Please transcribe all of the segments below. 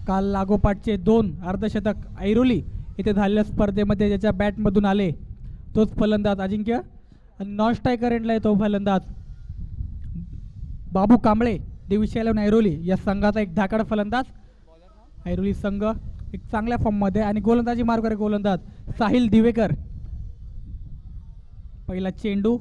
काल लागोपाठचे 2 अर्धशतक ऐरोली इथे झालेल्या स्पर्धेमध्ये ज्याच्या बॅटमधून आले तोच फलंदाज अजिंक्य आणि नॉन स्ट्रायकर एंडला तो फलंदाज बाबू कांबळे दिविशय 11 ऐरोली या संघाचा एक धाकड फलंदाज. ऐरोली संघ एक चांगल्या फॉर्ममध्ये आणि गोलंदाजी मारणारे गोलंदाज साहिल दिवेकर. पहिला चेंडू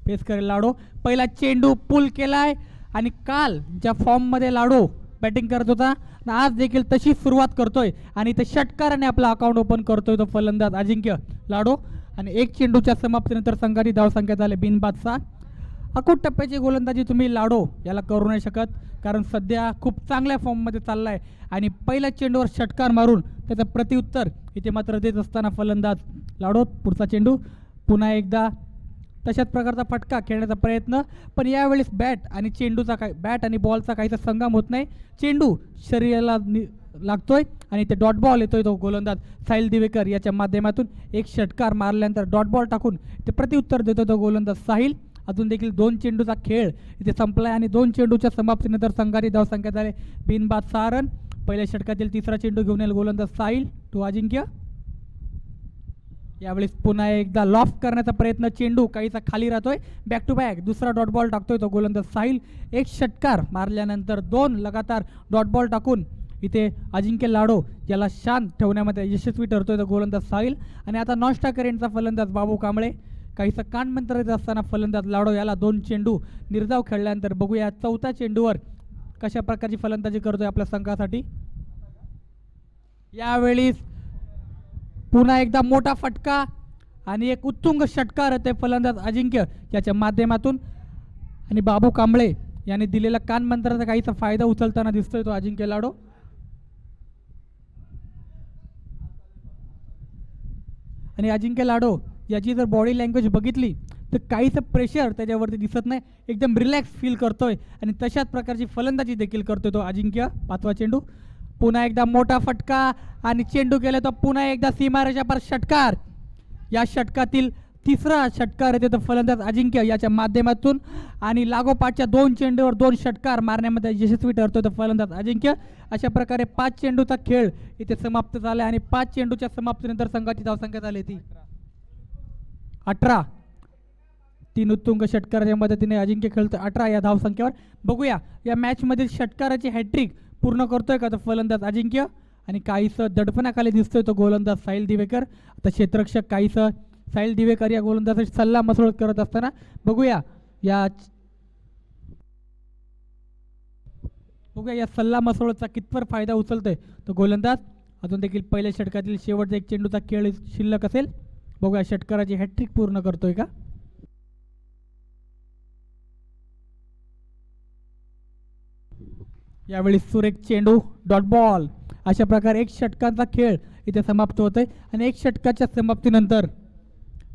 पेस करेल लाडो. पहिला चेंडू पुल केलाय आणि काल ज्या फॉर्ममध्ये लाडो बॅटिंग करत होता आज देखील तशी सुरुवात करतोय आणि ते षटकाराने आपला अकाउंट ओपन करतोय तो फलंदाज अजिंक्य लाडो. आणि एक चेंडूच्या समाप्तीनंतर संघाची धावसंख्या झाली बिनबाद 6. अकूट टप्प्याची गोलंदाजी तुम्ही लाडो याला करू नाही शकत कारण सध्या खूप चांगल्या फॉर्ममध्ये चाललाय आणि पहिल्या चेंडूवर षटकार मारून त्याचं प्रतिउत्तर इथे मात्र देत असताना फलंदाज लाडो. पुढचा चेंडू पुन्हा एकदा तशाच प्रकारचा फटका खेळण्याचा प्रयत्न पण यावेळेस बॅट आणि चेंडूचा बॅट आणि बॉलचा काहीसा संगम होत नाही. चेंडू शरीराला लागतोय आणि ते डॉट बॉल येतोय तो गोलंदाज साहिल दिवेकर याच्या माध्यमातून एक षटकार मारल्यानंतर डॉट बॉल टाकून ते प्रतिउत्तर देतो तो गोलंदाज साहिल. अजून देखील 2 चेंडूचा खेळ इथे संपलाय आणि 2 चेंडूच्या समाप्तीनंतर संघाची धावसंख्या झाली बिनबाद 6 रन. पहिल्या षटकातील तिसरा चेंडू घेऊन येईल गोलंदाज साहिल टू अजिंक्य. यावेळेस पुन्हा एकदा लॉफ्ट करण्याचा प्रयत्न चेंडू काहीसा खाली राहतोय बॅक टू बॅक दुसरा डॉट बॉल टाकतोय तो गोलंदाज साहिल. एक षटकार मारल्यानंतर 2 लगातार डॉट बॉल टाकून इथे अजिंक्य लाडो याला शांत ठेवण्यामध्ये यशस्वी ठरतोय तो गोलंदाज साहिल. आणि आता नॉन स्ट्रायकर एंडचा फलंदाज बाबू कांबळे काहीसा कान मंत्रित असताना फलंदाज लाडो याला 2 चेंडू निर्धाव खेळल्यानंतर बघूया चौथ्या चेंडूवर कशा प्रकारची फलंदाजी करतोय आपल्या संघासाठी. यावेळी पुन्हा एकदा मोठा फटका आणि एक उत्तुंग षटकार येते फलंदाज अजिंक्य याच्या माध्यमातून आणि बाबू कांबळे यांनी दिलेला कान मंत्राचा काहीसा फायदा उचलताना दिसतोय तो अजिंक्य लाडो. आणि अजिंक्य लाडो याची जर बॉडी लँग्वेज बघितली तर काहीसं प्रेशर त्याच्यावरती दिसत नाही एकदम रिलॅक्स फील करतोय आणि तशाच प्रकारची फलंदाजी देखील करतोय तो अजिंक्य. 5वा चेंडू पुन्हा एकदा मोठा फटका आणि चेंडू गेला तो पुन्हा एकदा सीमारेषापार षटकार. या षटकातील तिसरा षटकार येते तो फलंदाज अजिंक्य याच्या माध्यमातून आणि लागोपाठच्या 2 चेंडूवर 2 षटकार मारण्यामध्ये यशस्वी ठरतोय तो फलंदाज अजिंक्य. अशा प्रकारे 5 चेंडूचा खेळ इथे समाप्त झाला आणि 5 चेंडूच्या समाप्तीनंतर संघाची धावसंख्या झाली ती 18. 3 उत्तुंग षटकाराच्या मदतीने अजिंक्य खेळतोय 18 या धावसंख्येवर. बघूया या मॅचमधील षटकाराची हॅट्रिक पूर्ण करतोय का तो फलंदाज अजिंक्य आणि काहीसं दडपणाखाली दिसतोय तो गोलंदाज साहिल दिवेकर. आता क्षेत्ररक्षक काहीसं साहिल दिवेकर या गोलंदाजाची सल्ला मसळत करत असताना बघूया या सल्ला मसळचा कितपर फायदा उचलतोय तो गोलंदाज. अजून देखील पहिल्या षटकातील शेवटचा एक चेंडूचा खेळ शिल्लक असेल. बघूया षटकाराची हॅट्रिक पूर्ण करतोय का. यावेळी सुरेख चेंडू डॉट बॉल. अशा प्रकारे 1 षटकांचा खेळ इथे समाप्त होतोय आणि 1 षटकाच्या समाप्तीनंतर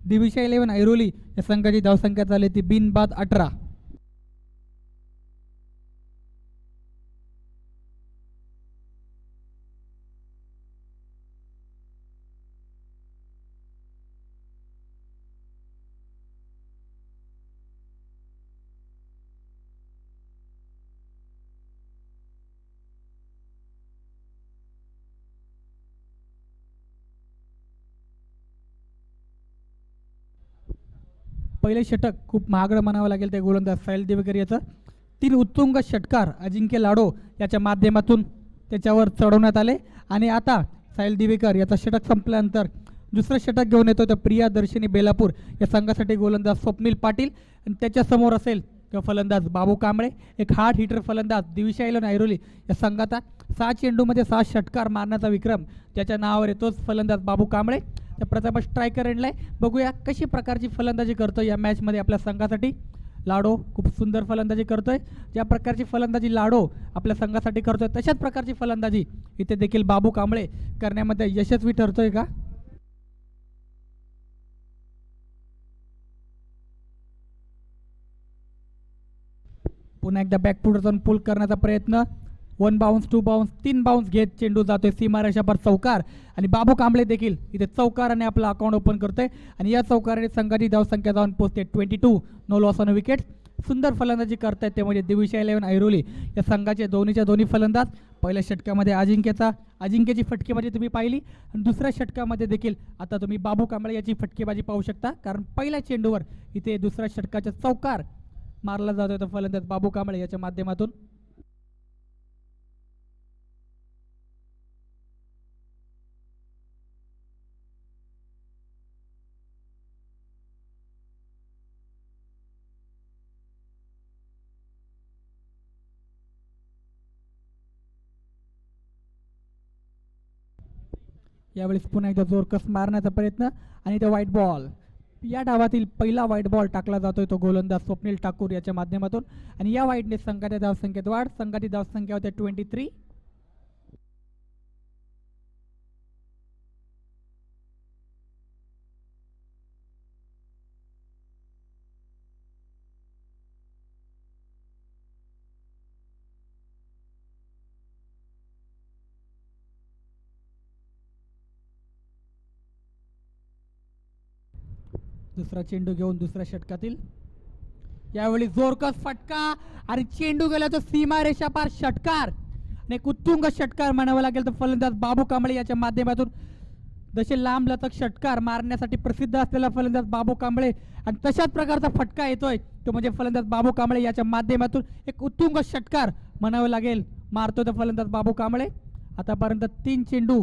दिविशय 11 ऐरोली या संघाची धावसंख्या झाली ती बिनबाद 18. पहिले षटक खूप महागडं म्हणावं लागेल त्या गोलंदाज साहिल दिवेकर याचं. 3 उत्तुंग षटकार अजिंक्य लाडो याच्या माध्यमातून त्याच्यावर चढवण्यात आले आणि आता साहिल दिवेकर याचा षटक संपल्यानंतर दुसरं षटक घेऊन येतो तर प्रियादर्शनी बेलापूर या संघासाठी गोलंदाज स्वप्नील पाटील आणि त्याच्यासमोर असेल तो फलंदाज बाबू कांबळे एक हार्ड हिटर फलंदाज दिविशय 11 ऐरोली या संघाचा 6 चेंडूमध्ये 6 षटकार मारण्याचा विक्रम ज्याच्या नावावर येतोच फलंदाज बाबू कांबळे. तर प्रथम स्ट्रायकर एंडलाय बघूया कशी प्रकारची फलंदाजी करतोय या मॅचमध्ये आपल्या संघासाठी. लाडो खूप सुंदर फलंदाजी करतोय. ज्या प्रकारची फलंदाजी लाडो आपल्या संघासाठी करतोय तशाच प्रकारची फलंदाजी इथे देखील बाबू कांबळे करण्यामध्ये यशस्वी ठरतोय का. पुन्हा एकदा बॅकफुट जाऊन पुल करण्याचा प्रयत्न 1 बाउन्स 2 बाउन्स 3 बाउन्स घेत चेंडू जातोय सीमारेषावर चौकार आणि बाबू कांबळे देखील इथे चौकाराने आपला अकाउंट ओपन करतोय आणि या चौकाराने संघाची धावसंख्या जाऊन पोहोचते 22. No loss on wicket. सुंदर फलंदाजी करतायत ते म्हणजे दिविशा 11 ऐरोली या संघाचे दोन्ही फलंदाज. पहिल्या षटकामध्ये अजिंक्यची फटकेबाजी तुम्ही पाहिली आणि दुसऱ्या षटकामध्ये देखील आता तुम्ही बाबू कांबळे याची फटकेबाजी पाहू शकता, कारण पहिल्या चेंडूवर इथे दुसऱ्या षटकाचा चौकार मारला जातोय तो फलंदाज बाबू कांबळे याच्या माध्यमातून. यावेळेस पुन्हा एकदा जोरकस मारण्याचा प्रयत्न आणि तो व्हाईट बॉल. या डावातील पहिला व्हाईट बॉल टाकला जातोय तो गोलंदाज स्वप्नील ठाकूर याच्या माध्यमातून आणि या व्हाईटने संघाच्या धावसंख्येत वाढ. संघाची धावसंख्या होते 23. दुसरा चेंडू घेऊन दुसऱ्या षटकातील यावेळी जोरकस फटका आणि चेंडू गेला तो सीमारेषा पार षटकार. एक उत्तुंग षटकार म्हणावा लागेल तर फलंदाज बाबू कांबळे याच्या माध्यमातून. जसे लांब लचक षटकार मारण्यासाठी प्रसिद्ध असलेला फलंदाज बाबू कांबळे आणि तशाच प्रकारचा फटका येतोय तो म्हणजे फलंदाज बाबू कांबळे याच्या माध्यमातून. एक उत्तुंग षटकार म्हणावं लागेल मारतोय तो फलंदाज बाबू कांबळे. आतापर्यंत 3 चेंडू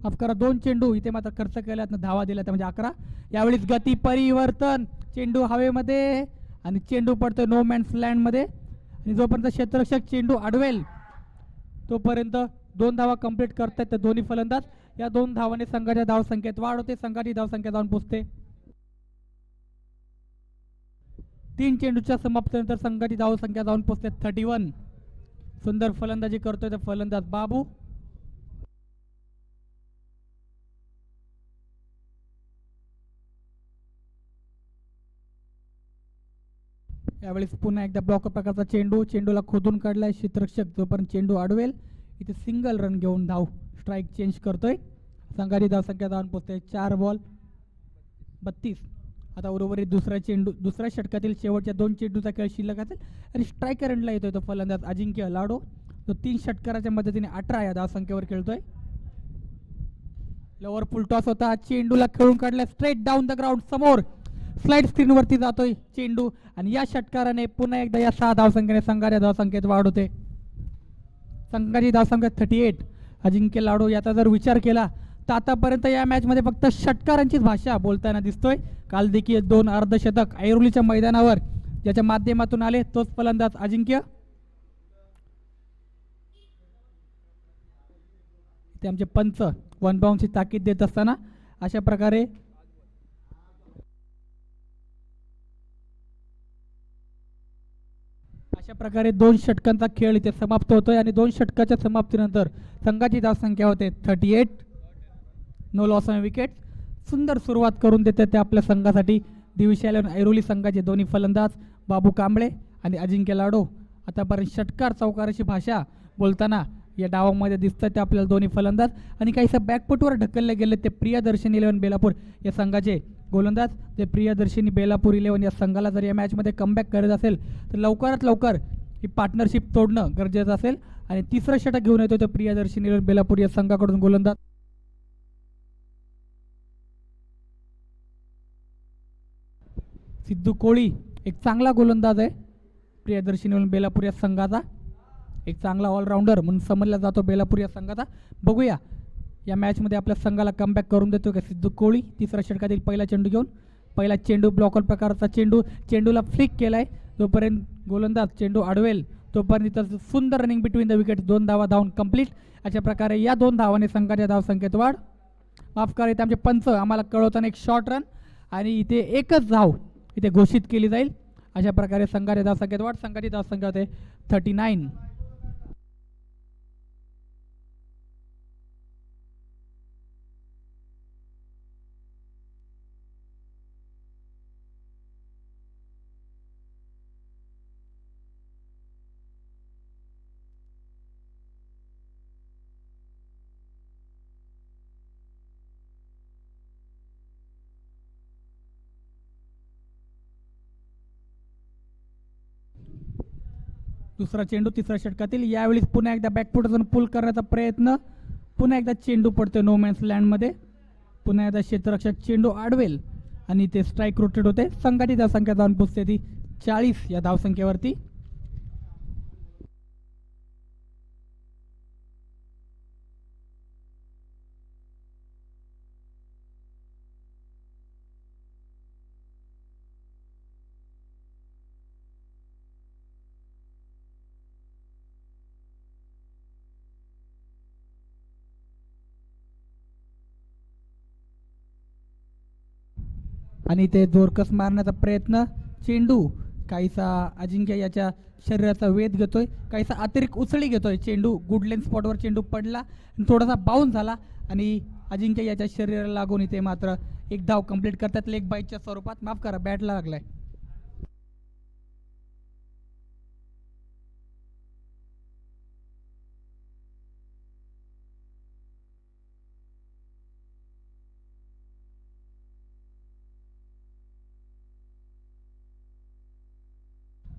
माफ करा 2 चेंडू इथे मात्र खर्च केल्यात, धावा दिल्या म्हणजे 11. यावेळीच गती परिवर्तन, चेंडू हवेमध्ये आणि चेंडू पडतोय नो मॅन्स लँड मध्ये आणि जोपर्यंत क्षेत्ररक्षक चेंडू अडवेल तोपर्यंत 2 धावा कंप्लीट करतायत ते दोन्ही फलंदाज. या 2 धावांनी संघाच्या धावसंख्येत वाढ होते, संघाची धावसंख्या जाऊन पोहोचते 3 चेंडूच्या समाप्तीनंतर संघाची धावसंख्या जाऊन पोहोचते 31. सुंदर फलंदाजी करतोय तो फलंदाज बाबू. यावेळेस पुन्हा एकदा ब्लॉकर प्रकारचा चेंडूला खोदून काढलाय क्षेत्ररक्षक. जोपर्यंत चेंडू अडवेल इथे सिंगल रन घेऊन धाव स्ट्राईक चेंज करतोय. संघाची धावसंख्या जाऊन पोहोचते 4 बॉल 32. आता उर्वरित दुसऱ्या षटकातील शेवटच्या 2 चेंडूचा खेळ शिल्लक असेल आणि स्ट्रायकर एंडला येतोय तो फलंदाज अजिंक्य लाडो. तो 3 षटकाराच्या मदतीने 18 या धावसंख्येवर खेळतोय. लोअर फुल टॉस होता, चेंडूला खेळून काढलाय स्ट्रेट डाऊन द ग्राउंड समोर स्लाइड स्क्रीनवरती जातोय चेंडू आणि या षटकाराने पुन्हा एकदा या 6 धावसंख्येने संघाच्या धावसंख्येत वाढ होते. संघाची धावसंख्या 38. अजिंक्य लाडो याचा जर विचार केला तर आतापर्यंत या मॅच मध्ये फक्त षटकारांचीच भाषा बोलताना दिसतोय. काल देखील 2 अर्धशतक ऐरोलीच्या मैदानावर ज्याच्या माध्यमातून आले तोच फलंदाज अजिंक्य. ते आमचे पंच वन बाउंडची ताकीद देत असताना अशा प्रकारे 2 षटकांचा खेळ इथे समाप्त होतोय आणि 2 षटकाच्या समाप्तीनंतर संघाची धावसंख्या होते 38. No loss on wicket. सुंदर सुरुवात करून देते ते आपल्या संघासाठी दिविशा 11 ऐरोली संघाचे दोन्ही फलंदाज बाबू कांबळे आणि अजिंक्य लाडो. आतापर्यंत षटकार चौकाराची भाषा बोलताना या डावामध्ये दिसतात ते आपल्याला दोन्ही फलंदाज आणि काहीसा बॅकफुटवर ढकलले गेले ते प्रियदर्शनी 11 बेलापूर या संघाचे गोलंदाज. ते प्रियदर्शनी बेलापूर 11 या संघाला जर या मॅचमध्ये कमबॅक करत असेल तर लवकरात लवकर ही पार्टनरशिप तोडणं गरजेचं असेल आणि तिसरं षटक घेऊन येतो तो प्रियदर्शनी 11 बेलापूर या संघाकडून गोलंदाज सिद्धू कोळी. एक चांगला गोलंदाज आहे प्रियदर्शनी 11 बेलापूर या संघाचा, एक चांगला ऑलराऊंडर म्हणून समजला जातो बेलापूर या संघाचा. बघूया या मॅचमध्ये आपल्या संघाला कमबॅक करून देतो का सिद्धू कोळी. तिसऱ्या षटकातील पहिला चेंडू घेऊन पहिला चेंडू ब्लॉकर प्रकारचा चेंडूला फ्लिक केलाय. जोपर्यंत गोलंदाज चेंडू अडवेल तोपर्यंत सुंदर रनिंग बिटवीन द विकेट 2 धावा धावून कंप्लीट. अशा प्रकारे या 2 धावांनी संघाच्या धावसंख्येत वाढ. माफ करा इथे आमचे पंच आम्हाला कळवताना एक शॉर्ट रन आणि इथे एकच धाव इथे घोषित केली जाईल. अशा प्रकारे संघाच्या धावसंख्येत वाढ. संघाची धावसंख्या होते 39. दुसरा चेंडू तिसऱ्या षटकातील. यावेळी पुन्हा एकदा बॅकफुट जाऊन पुल करण्याचा प्रयत्न. पुन्हा एकदा चेंडू पडतो नो मॅन्स लँडमध्ये. पुन्हा एकदा क्षेत्ररक्षक चेंडू आडवेल आणि ते स्ट्राईक रोटेट होते. संघाची धावसंख्या जाऊन पोचते ती 40 या धावसंख्येवरती. आणि ते जोरकस मारण्याचा प्रयत्न. चेंडू काहीसा अजिंक्य याच्या शरीराचा वेध घेतोय, काहीसा अतिरिक्त उचली घेतोय. चेंडू गुडलेन स्पॉटवर चेंडू पडला, थोडासा बाउन्स झाला आणि अजिंक्य याच्या शरीराला लागून इथे मात्र एक धाव कंप्लीट करतात लेग बाईटच्या स्वरूपात. माफ करा, बॅटला लागलाय.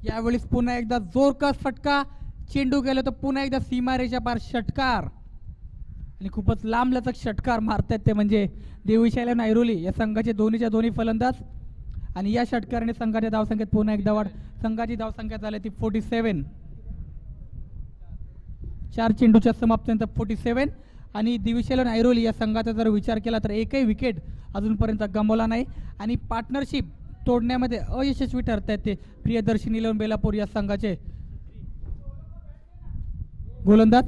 यावेळेस पुन्हा एकदा जोरदार फटका. चेंडू गेलो तर पुन्हा एकदा सीमारेषा पार षटकार आणि खूपच लांबलचक षटकार मारतात ते म्हणजे देवीशाला नायरोली या संघाचे दोन्हीच्या दोन्ही फलंदाज. आणि या षटकाराने संघाच्या धावसंख्येत पुन्हा एकदा वाढ. संघाची धावसंख्या झाली ती 47. 4 चेंडूच्या समाप्तीनंतर 47. आणि दिविशाला नायरोली या संघाचा जर विचार केला तर एकही विकेट अजूनपर्यंत गमावला नाही आणि पार्टनरशिप तोडण्यामध्ये अयशस्वी ठरत आहेत ते प्रियदर्शनी इलेव्हन बेलापूर या संघाचे गोलंदाज.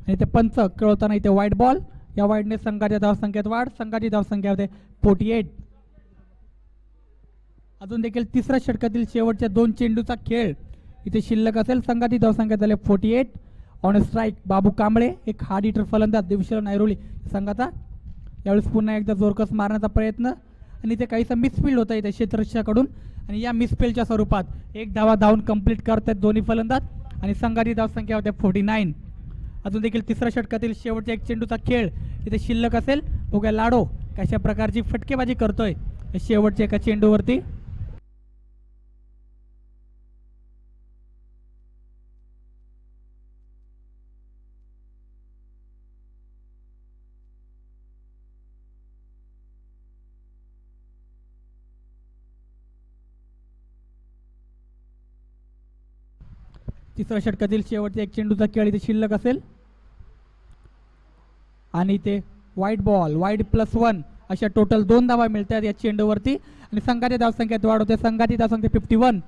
आणि ते पंच खेळताना इथे वाईट बॉल. या वाईटने संघाच्या धावसंख्येत वाढ. संघाची धावसंख्या होते 48. अजून देखील तिसऱ्या षटकातील शेवटच्या 2 चेंडूचा खेळ इथे शिल्लक असेल. संघाची धावसंख्या झाली 48. ऑन स्ट्राईक बाबू कांबळे, एक हार्ड हिटर फलंदाज दिविशाला नायरोली संघाचा. यावेळेस पुन्हा एकदा जोरकस मारण्याचा प्रयत्न आणि ते काहीसा मिसफिल्ड होता इथे क्षेत्ररक्षकाकडून आणि या मिसफिल्डच्या स्वरूपात एक धावा धावून कंप्लीट करतात दोन्ही फलंदाज आणि संघाची धावसंख्या होते 49. अजून देखील तिसऱ्या षटकातील शेवटच्या 1 चेंडूचा खेळ इथे शिल्लक असेल. बघूया लाडो कशा प्रकारची फटकेबाजी करतोय शेवटच्या एका चेंडूवरती. तिसऱ्या षटकातील शेवटच्या 1 चेंडूचा खेळ इथे शिल्लक असेल आणि ते वाईट बॉल, वाईट +1 अशा टोटल 2 धावा मिळतात या चेंडूवरती आणि संघाच्या धावसंख्येत वाढ होते. संघाची धावसंख्या 51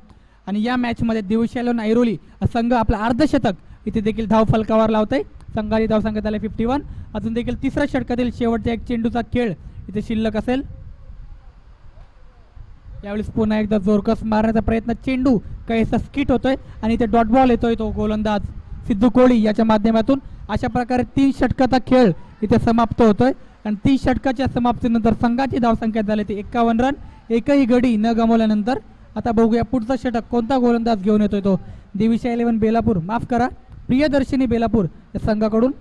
आणि या मॅचमध्ये दिविशाला नायरोली संघ आपला अर्धशतक इथे देखील धाव फलकावर लावतोय. संघाची धावसंख्या झाली 51. अजून देखील तिसऱ्या षटकातील शेवटच्या 1 चेंडूचा खेळ इथे शिल्लक असेल. यावेळेस पुन्हा एकदा जोरकस मारण्याचा प्रयत्न. चेंडू काहीसा स्किट होतोय आणि ते डॉट बॉल येतोय तो गोलंदाज सिद्धू कोळी याच्या माध्यमातून. अशा प्रकारे 3 षटकाचा खेळ इथे समाप्त होतोय आणि 3 षटकाच्या समाप्तीनंतर संघाची धावसंख्या झाली ती 51 रन. एकही गडी न गमावल्यानंतर आता बघूया पुढचा षटक कोणता गोलंदाज घेऊन येतोय तो दिविशा इलेव्हन बेलापूर, माफ करा प्रियदर्शनी बेलापूर या संघाकडून.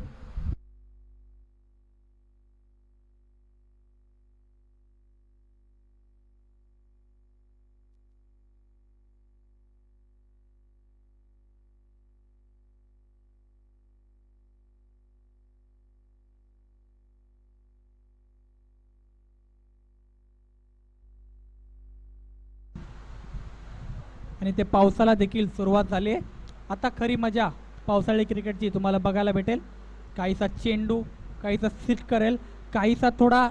आणि ते पावसाला देखील सुरुवात झाली आहे. आता खरी मजा पावसाळी क्रिकेटची तुम्हाला बघायला भेटेल. काहीसा चेंडू काहीसा सिट करेल, काहीसा थोडा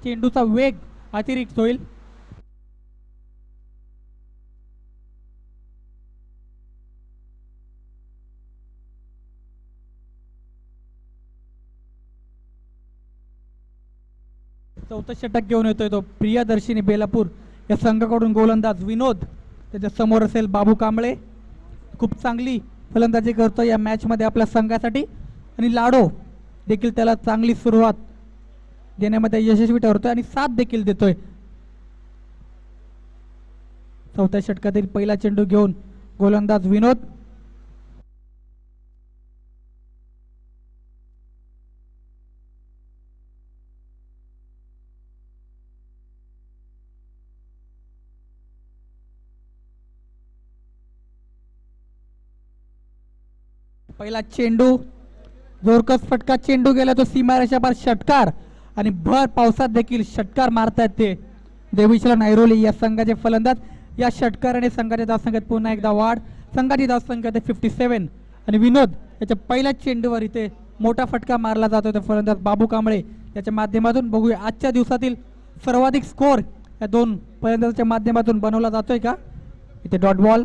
चेंडूचा वेग अतिरिक्त होईल. चौथं षटक घेऊन येतोय तो प्रियदर्शिनी बेलापूर या संघाकडून गोलंदाज विनोद. त्याच्या समोर असेल बाबू कांबळे, खूप चांगली फलंदाजी करतो या मॅचमध्ये आपल्या संघासाठी आणि लाडो देखील त्याला चांगली सुरुवात देण्यामध्ये यशस्वी ठरतोय आणि साथ देखील देतोय. चौथ्या षटकातील पहिला चेंडू घेऊन गोलंदाज विनोद. पहिला चेंडू, जोरकस फटका, चेंडू गेला तो सीमारेषापार षटकार आणि भर पावसात देखील षटकार मारतायत ते देवीचरण ऐरोली या संघाचे फलंदाज. या षटकाराने संघाच्या धावसंख्येत पुन्हा एकदा वाढ. संघाची धावसंख्या 57 आणि विनोद याच्या पहिल्या चेंडूवर इथे मोठा फटका मारला जातो. तो फलंदाज बाबू कांबळे याच्या माध्यमातून. बघूया आजच्या दिवसातील सर्वाधिक स्कोर या दोन फलंदाजाच्या माध्यमातून बनवला जातोय का. इथे डॉट बॉल,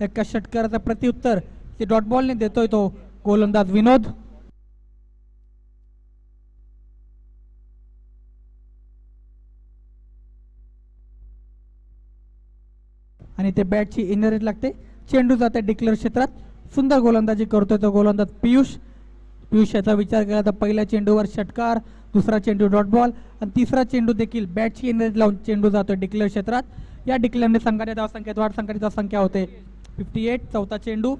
एका षटकाराचं प्रत्युत्तर ते डॉट बॉलने देतोय तो गोलंदाज विनोद. आणि ते बॅटची इनरेट लागते. चेंडू जाते डिक्लेअर क्षेत्रात. सुंदर गोलंदाजी करतोय तो गोलंदाज पियुष याचा विचार केला तर पहिल्या चेंडूवर षटकार, दुसरा चेंडू डॉट बॉल आणि तिसरा चेंडू देखील बॅटची इनरेट लावून चेंडू जातोय डिक्लेअर क्षेत्रात. या डिक्लेअरने संघाच्या धावसंख्येत वाढ. संघाची धावसंख्या होते 58. चौथा चेंडू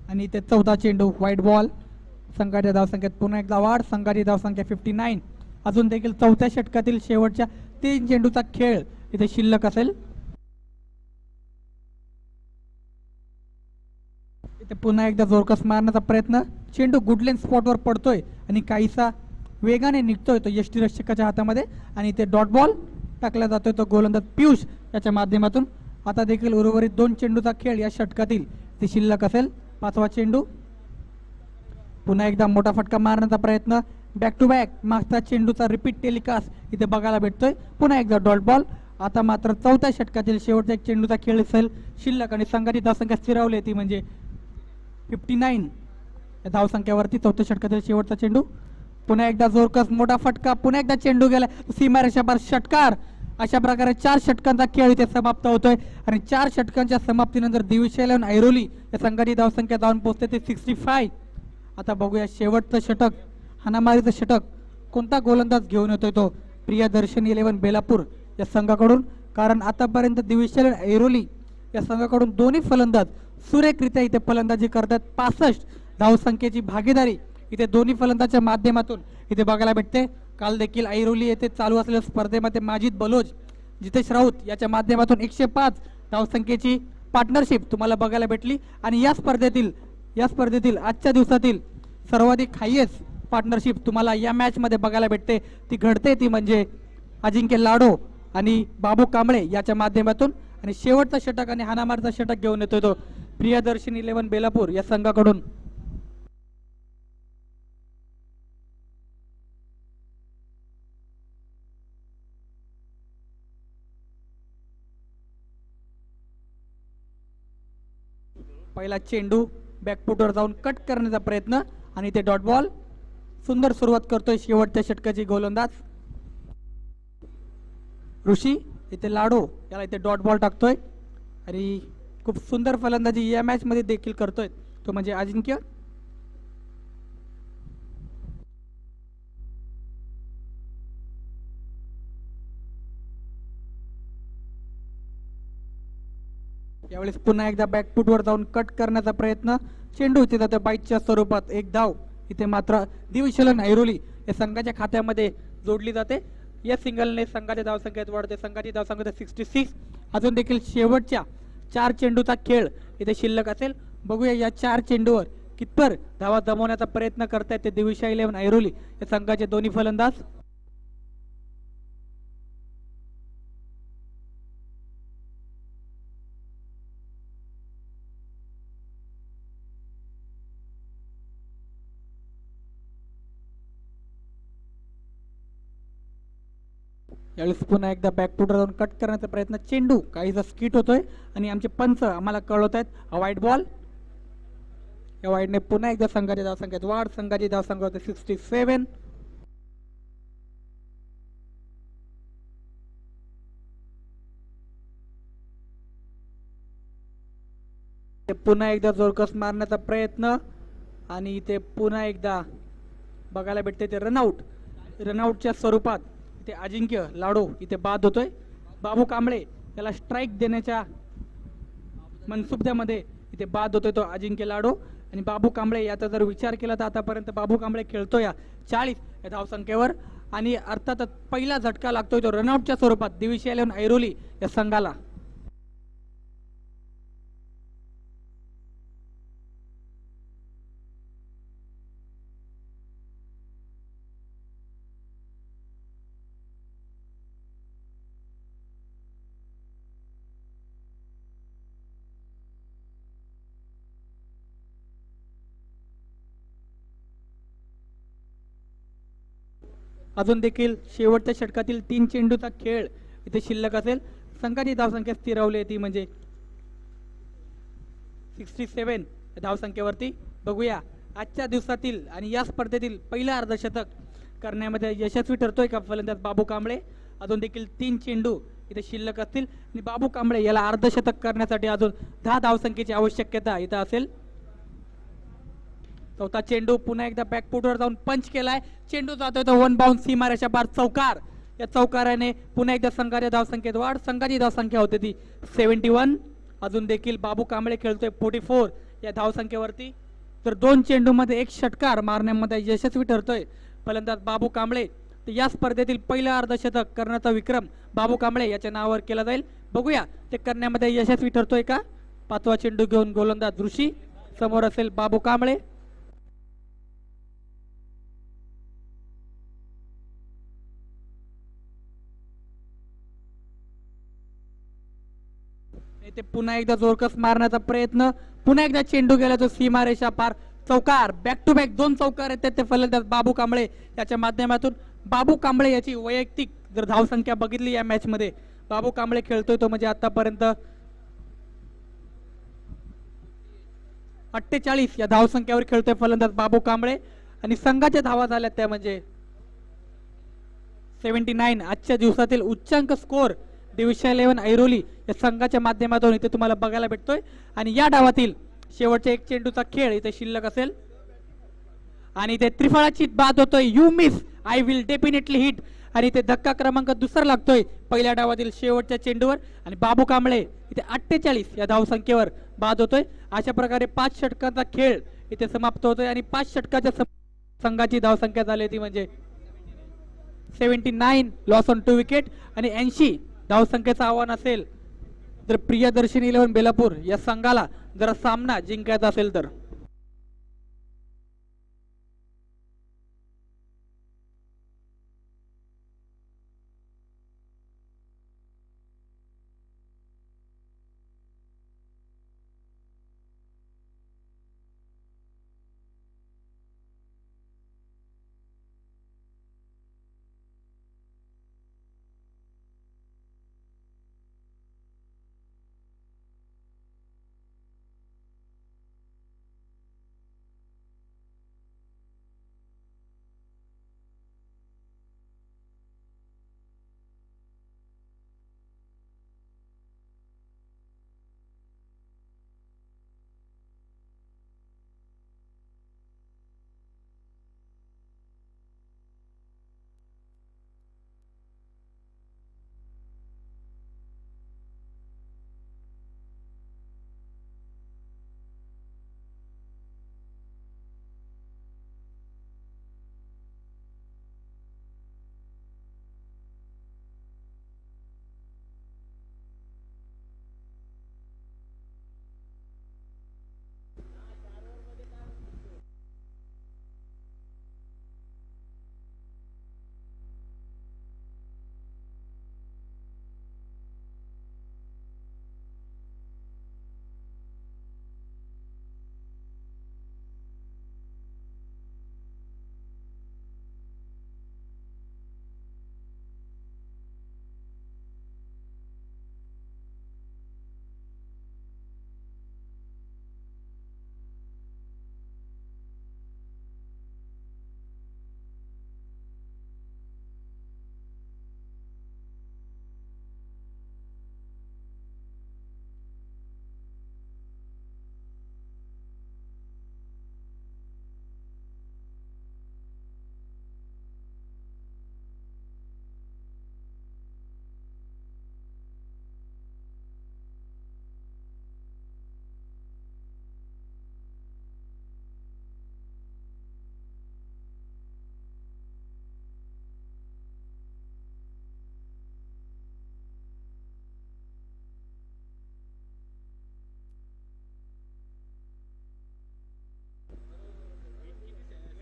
आणि ते चौथा चेंडू व्हाईट बॉल. संघाच्या धावसंख्येत पुन्हा एकदा वाढ. संघाची धावसंख्या 59. अजून देखील चौथ्या षटकातील शेवटच्या 3 चेंडूचा खेळ इथे शिल्लक असेल. इथे पुन्हा एकदा जोरकस मारण्याचा प्रयत्न. चेंडू गुडलेन स्पॉटवर पडतोय आणि काहीसा वेगाने निघतोय तो यष्टीरक्षकाच्या हातामध्ये आणि ते डॉट बॉल टाकला जातोय तो गोलंदाज पियुष याच्या माध्यमातून. आता देखील उर्वरित 2 चेंडूचा खेळ या षटकातील ते शिल्लक असेल. 5वा चेंडू, पुन्हा एकदा मोठा फटका मारण्याचा प्रयत्न. बॅक टू बॅक मागचा चेंडूचा रिपीट टेलिकास्ट इथे बघायला भेटतोय. पुन्हा एकदा डॉट बॉल. आता मात्र चौथ्या षटकातील शेवटचा एक चेंडूचा खेळ असेल शिल्लक आणि संघाची धावसंख्या स्थिरावली ती म्हणजे 59 या धावसंख्येवरती. चौथ्या षटकातील शेवटचा चेंडू, पुन्हा एकदा जोरकस मोठा फटका, पुन्हा एकदा चेंडू गेला सीमारेषापार षटकार. अशा प्रकारे 4 षटकांचा खेळ इथे समाप्त होतोय आणि 4 षटकांच्या समाप्तीनंतर दिविशैलन ऐरोली या संघाची धावसंख्या जाऊन पोहोचते ते 65. आता बघूया शेवटचं षटक, हाणामारीचं षटक कोणता गोलंदाज घेऊन येतोय तो प्रियदर्शन 11 बेलापूर या संघाकडून. कारण आतापर्यंत दिविशैलन ऐरोली या संघाकडून दोन्ही फलंदाज सुरेखरित्या इथे फलंदाजी करतात. 65 धावसंख्येची भागीदारी इथे दोन्ही फलंदाजाच्या माध्यमातून इथे बघायला भेटते. काल देखील ऐरोली येथे चालू असलेल्या स्पर्धेमध्ये माजिद बलोच, जितेश राऊत याच्या माध्यमातून 105 धावसंख्येची पार्टनरशिप तुम्हाला बघायला भेटली आणि या स्पर्धेतील आजच्या दिवसातील सर्वाधिक हायेस्ट पार्टनरशिप तुम्हाला या मॅच मध्ये बघायला भेटते. ती घडते ती म्हणजे अजिंक्य लाडो आणि बाबू कांबळे याच्या माध्यमातून. आणि शेवटचा षटक आणि हाणामारीचा षटक घेऊन येतोय तो प्रियदर्शन 11 बेलापूर या संघाकडून. पहिला चेंडू बॅकफुटवर जाऊन कट करण्याचा प्रयत्न आणि ते डॉट बॉल. सुंदर सुरुवात करतोय शेवटच्या षटकाची गोलंदाज ऋषी. इथे लाडो याला इथे डॉट बॉल टाकतोय आणि खूप सुंदर फलंदाजी या मॅच मध्ये देखील करतोय तो म्हणजे अजिंक्य. यावेळेस पुन्हा एकदा बॅकफुटवर जाऊन कट करण्याचा प्रयत्न. चेंडू इथे जातो बाईटच्या स्वरूपात. 1 धाव इथे मात्र दिविशैलन ऐरोली या संघाच्या खात्यामध्ये जोडली जाते. या सिंगलने संघाच्या धावसंख्येत वाढते. संघाची धावसंख्या 66. अजून देखील शेवटच्या 4 चेंडूचा खेळ इथे शिल्लक असेल. बघूया या 4 चेंडूवर कितपर धावा जमवण्याचा प्रयत्न करतायत ते दिविशैलन ऐरोली या संघाचे दोन्ही फलंदाज. यावेळेस पुन्हा एकदा बॅकफुटवर जाऊन कट करण्याचा प्रयत्न. चेंडू काहीसा स्किट होतोय आणि आमचे पंच आम्हाला कळवत आहेत व्हाईट बॉल. या वाईडने पुन्हा एकदा संघाच्या धावसंख्येत वाढ. संघाची धावसंख्या होते 67. पुन्हा एकदा जोरकस मारण्याचा प्रयत्न आणि इथे पुन्हा एकदा बघायला भेटते ते रनआउटच्या स्वरूपात इथे अजिंक्य लाडो इथे बाद होतोय. बाबू कांबळे याला स्ट्राईक देण्याच्या मनसुबद्यामध्ये इथे बाद होतोय तो अजिंक्य लाडो. आणि बाबू कांबळे याचा जर विचार केला तर आतापर्यंत बाबू कांबळे खेळतोय 40 या धावसंख्येवर आणि अर्थातच पहिला झटका लागतोय तो रनआउटच्या स्वरूपात दिविशैलन ऐरोली या संघाला. अजून देखील शेवटच्या षटकातील 3 चेंडूचा खेळ इथे शिल्लक असेल. संघाची धावसंख्या स्थिरावली ती म्हणजे 67 धावसंख्येवरती. बघूया आजच्या दिवसातील आणि या स्पर्धेतील पहिलं अर्धशतक करण्यामध्ये यशस्वी ठरतोय का फलंदाज बाबू कांबळे. अजून देखील 3 चेंडू इथे शिल्लक असतील आणि बाबू कांबळे याला अर्धशतक करण्यासाठी अजून 10 धावसंख्येची आवश्यकता इथं असेल. चौथा चेंडू पुन्हा एकदा बॅकफुटवर जाऊन पंच केलाय. चेंडू जातोय तो वन बाउंड सीमारेषा पार चौकार. या चौकाराने पुन्हा एकदा संघाच्या धावसंख्येत वाढ. संघाची धावसंख्या होती ती 71. अजून देखील बाबू कांबळे खेळतोय 44 या धावसंख्येवरती. तर 2 चेंडूमध्ये 1 षटकार मारण्यामध्ये यशस्वी ठरतोय फलंदाज बाबू कांबळे. तर या स्पर्धेतील पहिलं अर्धशतक करण्याचा विक्रम बाबू कांबळे याच्या नावावर केला जाईल. बघूया ते करण्यामध्ये यशस्वी ठरतोय का. 5वा चेंडू घेऊन गोलंदाज ऋषी. समोर असेल बाबू कांबळे. ते पुन्हा एकदा जोरकस मारण्याचा प्रयत्न. पुन्हा एकदा चेंडू गेला तो सीमारेषा पार चौकार. बॅक टू बॅक 2 चौकार येतात ते फलंदाज बाबू कांबळे याच्या माध्यमातून. बाबू कांबळे याची वैयक्तिक जर धावसंख्या बघितली या मॅच मध्ये, बाबू कांबळे खेळतोय तो म्हणजे आतापर्यंत 48 या धावसंख्येवर खेळतोय फलंदाज बाबू कांबळे. आणि संघाच्या धावा झाल्या त्या म्हणजे 79. आजच्या दिवसातील उच्चांक स्कोर दिविशा 11 ऐरोली या संघाच्या माध्यमातून इथे तुम्हाला बघायला भेटतोय. आणि या डावातील शेवटच्या 1 चेंडूचा खेळ इथे शिल्लक असेल आणि ते त्रिफळाची बाद होतोय. You miss I will definitely hit. आणि ते धक्का क्रमांक दुसरा लागतोय पहिल्या डावातील शेवटच्या चेंडूवर. आणि बाबू कांबळे इथे 48 या धावसंख्येवर बाद होतोय. अशा प्रकारे 5 षटकांचा खेळ इथे समाप्त होतोय आणि 5 षटकाच्या संघाची धावसंख्या झाली ती म्हणजे 79 लॉस ऑन 2 विकेट. आणि 80 धावसंख्येचं आव्हान असेल जर प्रियदर्शनी 11 बेलापूर या संघाला जर सामना जिंकायचा असेल तर.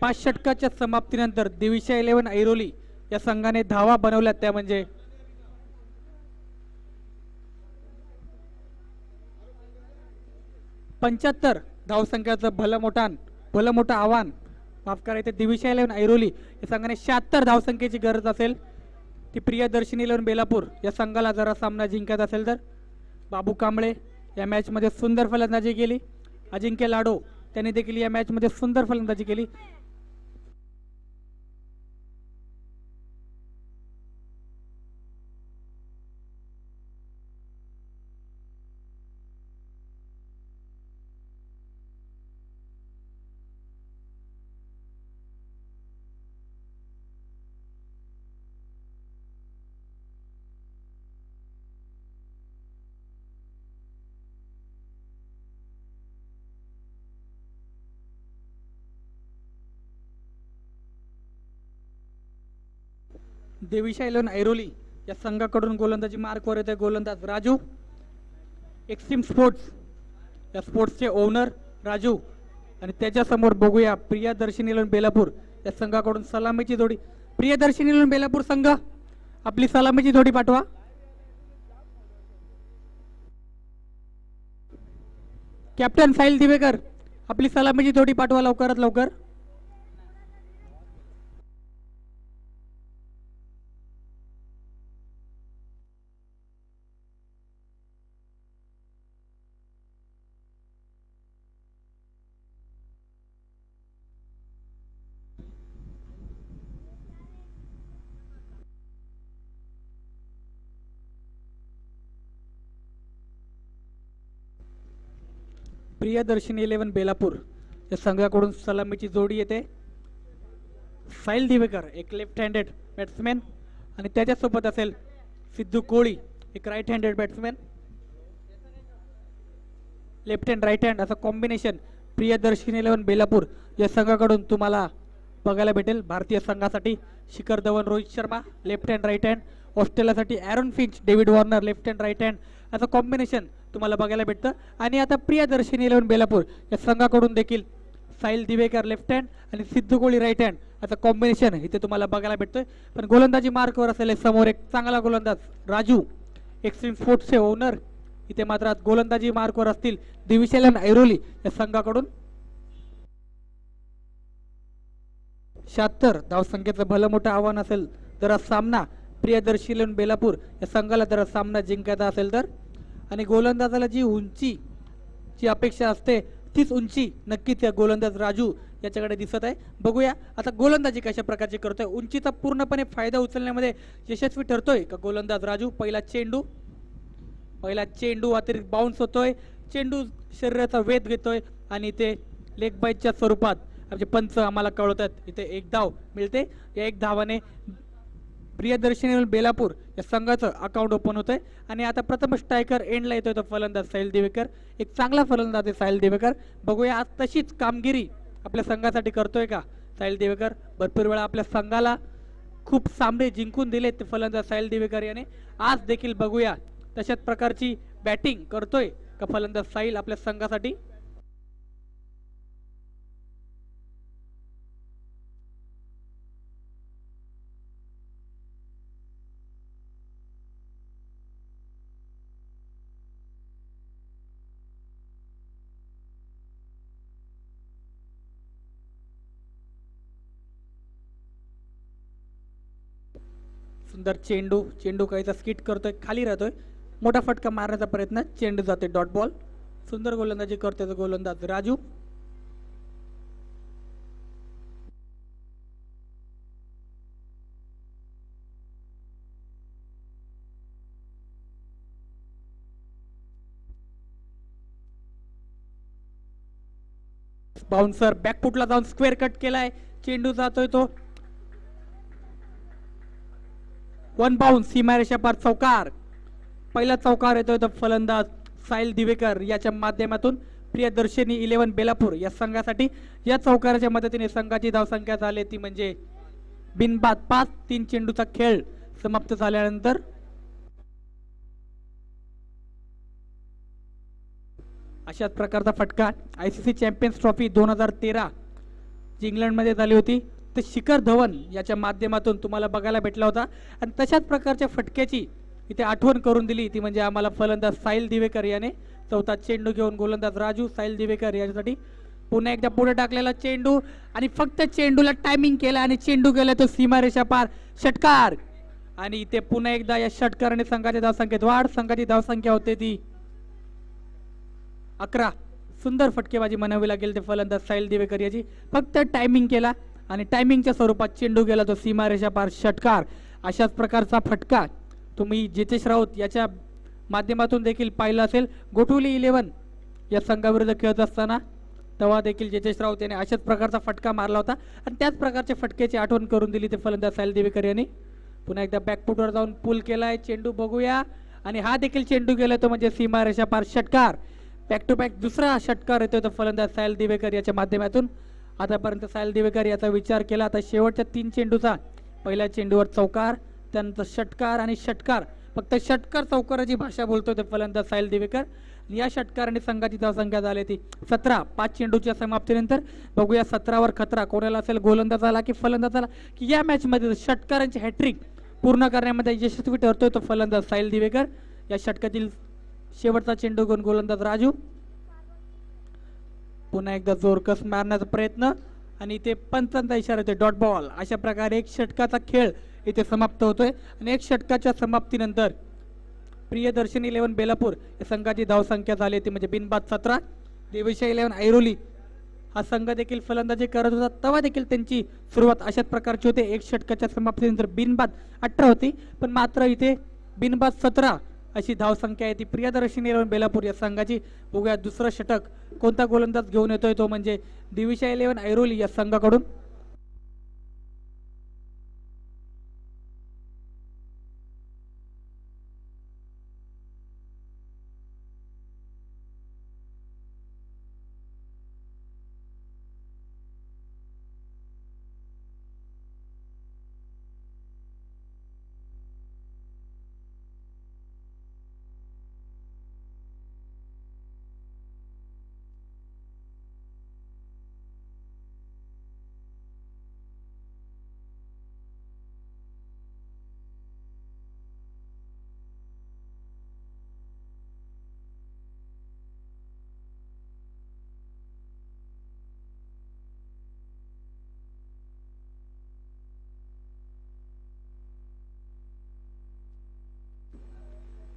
पाच षटकाच्या समाप्तीनंतर दिविशा 11 ऐरोली या संघाने धावा बनवल्या त्या म्हणजे 75 धावसंख्याचं भलं मोठं आव्हान माफ करा, इथे दिविशा इलेव्हन ऐरोली या संघाने 76 धावसंख्येची गरज असेल ती प्रियदर्शनी इलेव्हन बेलापूर या संघाला जरा सामना जिंकत असेल तर. बाबू कांबळे या मॅचमध्ये सुंदर फलंदाजी केली. अजिंक्य लाडो त्यांनी देखील या मॅचमध्ये सुंदर फलंदाजी केली. देविशा इलेव्हन ऐरोली या संघाकडून गोलंदाजी मार्कवर येते गोलंदाज राजू. एक्स्ट्रीम स्पोर्ट्स या स्पोर्ट्सचे ओनर राजू आणि त्याच्यासमोर बघूया प्रियदर्शनी इलेव्हन बेलापूर या संघाकडून सलामीची जोडी. प्रियदर्शनी इलेव्हन बेलापूर संघ आपली सलामीची जोडी पाठवा. कॅप्टन साहिल दिवेकर आपली सलामीची जोडी पाठवा लवकरात लवकर. प्रियदर्शनी इलेव्हन बेलापूर या संघाकडून सलामीची जोडी येते. साहिल दिवेकर एक लेफ्ट हँडेड बॅट्समॅन आणि त्याच्यासोबत असेल सिद्धू कोळी एक right handed batsman. Left hand right hand असं कॉम्बिनेशन प्रियदर्शनी इलेव्हन बेलापूर या संघाकडून तुम्हाला बघायला भेटेल. भारतीय संघासाठी Shikhar Dhawan Rohit Sharma left hand right hand. ऑस्ट्रेलियासाठी Aaron Finch David Warner left hand right hand असं कॉम्बिनेशन तुम्हाला बघायला भेटतं. आणि आता प्रियदर्शनी इलेव्हन बेलापूर या संघाकडून देखील साहिल दिवेकर लेफ्ट हँड आणि सिद्धू कोळी राईट हँड असं कॉम्बिनेशन इथे तुम्हाला बघायला भेटतोय. पण गोलंदाजी मार्कवर असेल समोर एक चांगला गोलंदाज राजू एक्स्ट्रीम स्पोर्ट्सचे ओनर. इथे मात्र गोलंदाजी मार्कवर असतील दिविशा इलेव्हन ऐरोली या संघाकडून. 76 धावसंख्येचं भलं मोठं आव्हान असेल जर सामना प्रियदर्शनी इलेव्हन बेलापूर या संघाला जर सामना जिंकायचा असेल तर. आणि गोलंदाजाला जी उंचीची अपेक्षा असते तीच उंची नक्कीच या गोलंदाज राजू याच्याकडे दिसत आहे. बघूया आता गोलंदाजी कशा प्रकारची करतोय. उंचीचा पूर्णपणे फायदा उचलण्यामध्ये यशस्वी ठरतोय का गोलंदाज राजू. पहिला चेंडू अतिरिक्त बाउन्स होतोय. चेंडू शरीराचा वेध घेतोय आणि ते लेग बाईटच्या स्वरूपात म्हणजे पंच आम्हाला कळवतात इथे एक धाव मिळते. या एक धावाने प्रियदर्शनी बेलापूर या संघाचं अकाउंट ओपन होतंय. आणि आता प्रथम स्ट्रायकर एंडला येतोय तो फलंदाज साहिल दिवेकर. एक चांगला फलंदाज आहे साहिल दिवेकर. बघूया आज तशीच कामगिरी आपल्या संघासाठी करतोय का साहिल दिवेकर. भरपूर वेळा आपल्या संघाला खूप सामने जिंकून दिले ते फलंदाज साहिल दिवेकर याने. आज देखील बघूया तशाच प्रकारची बॅटिंग करतोय का फलंदाज साहिल आपल्या संघासाठी. सुंदर चेंडू काहीचा स्किट करतोय खाली राहतोय. मोठा फटका मारण्याचा प्रयत्न चेंडू जाते डॉट बॉल. सुंदर गोलंदाजी करतोय गोलंदाज राजू. बाउन्सर बॅकफुटला जाऊन स्क्वेअर कट केलाय. चेंडू जातोय तो वन बाउन्स सीमारेषा पार चौकार. पहिला चौकार येतोय तो फलंदाज साहिल दिवेकर याच्या माध्यमातून प्रियदर्शनी इलेव्हन बेलापूर या संघासाठी. या चौकाराच्या मदतीने संघाची धावसंख्या झाली ती म्हणजे बिनबाद 5. 3 चेंडूचा खेळ समाप्त झाल्यानंतर अशाच प्रकारचा फटका ICC चॅम्पियन्स ट्रॉफी 2013 जी इंग्लंडमध्ये झाली होती ते शिखर धवन याच्या माध्यमातून तुम्हाला बघायला भेटला होता. आणि तशाच प्रकारच्या फटक्याची इथे आठवण करून दिली ती म्हणजे आम्हाला फलंदाज साहिल दिवेकर याने. चौथा चेंडू घेऊन गोलंदाज राजू साहिल दिवेकर याच्यासाठी पुन्हा एकदा पुढे टाकलेला चेंडू आणि फक्त चेंडूला टायमिंग केला आणि चेंडू गेला तो सीमारेषा पार, षटकार. आणि इथे पुन्हा एकदा या षटकाराने संघाच्या धावसंख्येत वाढ. संघाची धावसंख्या होते ती 11. सुंदर फटकेबाजी म्हणावी लागेल ते फलंदाज साहिल दिवेकर याची. फक्त टायमिंग केला आणि टायमिंगच्या स्वरूपात चेंडू गेला तो सीमारेषा पार, षटकार. अशाच प्रकारचा फटका तुम्ही जितेश राऊत याच्या माध्यमातून देखील पाहिलं असेल. गोठवली 11 या संघाविरुद्ध खेळत असताना तेव्हा देखील जितेश राऊत याने अशाच प्रकारचा फटका मारला होता आणि त्याच प्रकारच्या फटक्याची आठवण करून दिली ते फलंदाज साहिल दिवेकर यांनी. पुन्हा एकदा बॅकफुटवर जाऊन पुल केलाय. चेंडू बघूया आणि हा देखील चेंडू गेला तो म्हणजे सीमारेषा पार, षटकार. बॅक टू बॅक दुसरा षटकार येतोय तो फलंदाज साहिल दिवेकर याच्या माध्यमातून. आतापर्यंत साहिल दिवेकर याचा विचार केला. आता शेवटच्या 3 चेंडूचा पहिल्या चेंडूवर चौकार, त्यानंतर षटकार आणि षटकार. फक्त षटकार चौकाराची भाषा बोलतोय ते फलंदाज साहिल दिवेकर. या षटकाराने संघाची धावसंख्या झाली ती 17. 5 चेंडूच्या समाप्तीनंतर बघूया 17वर खतरा कोणाला असेल, गोलंदाजाला की फलंदाजाला, की या मॅच मध्ये षटकारांची हॅट्रिक पूर्ण करण्यामध्ये यशस्वी ठरतोय तो फलंदाज साहिल दिवेकर. या षटकातील शेवटचा चेंडू घेऊन गोलंदाज राजू. पुन्हा एकदा जोरकस मारण्याचा प्रयत्न आणि इथे पंचांचा इशारा येतोय, डॉट बॉल. अशा प्रकारे एक षटकाचा खेळ इथे समाप्त होतोय आणि एक षटकाच्या समाप्तीनंतर प्रियदर्शनी 11 बेलापूर या संघाची धावसंख्या झाली ती म्हणजे बिनबाद 17. देवीशा 11 ऐरोली हा संघ देखील फलंदाजी करत होता तेव्हा देखील त्यांची सुरुवात अशाच प्रकारची होते. एक षटकाच्या समाप्तीनंतर बिनबाद 18 होती, पण मात्र इथे बिनबाद 17 अशी धावसंख्या आहे ती प्रियदर्शनी 11 बेलापूर या संघाची. बघूया दुसरं षटक कोणता गोलंदाज घेऊन येतोय, तो म्हणजे देवीशा 11 ऐरोली या संघाकडून.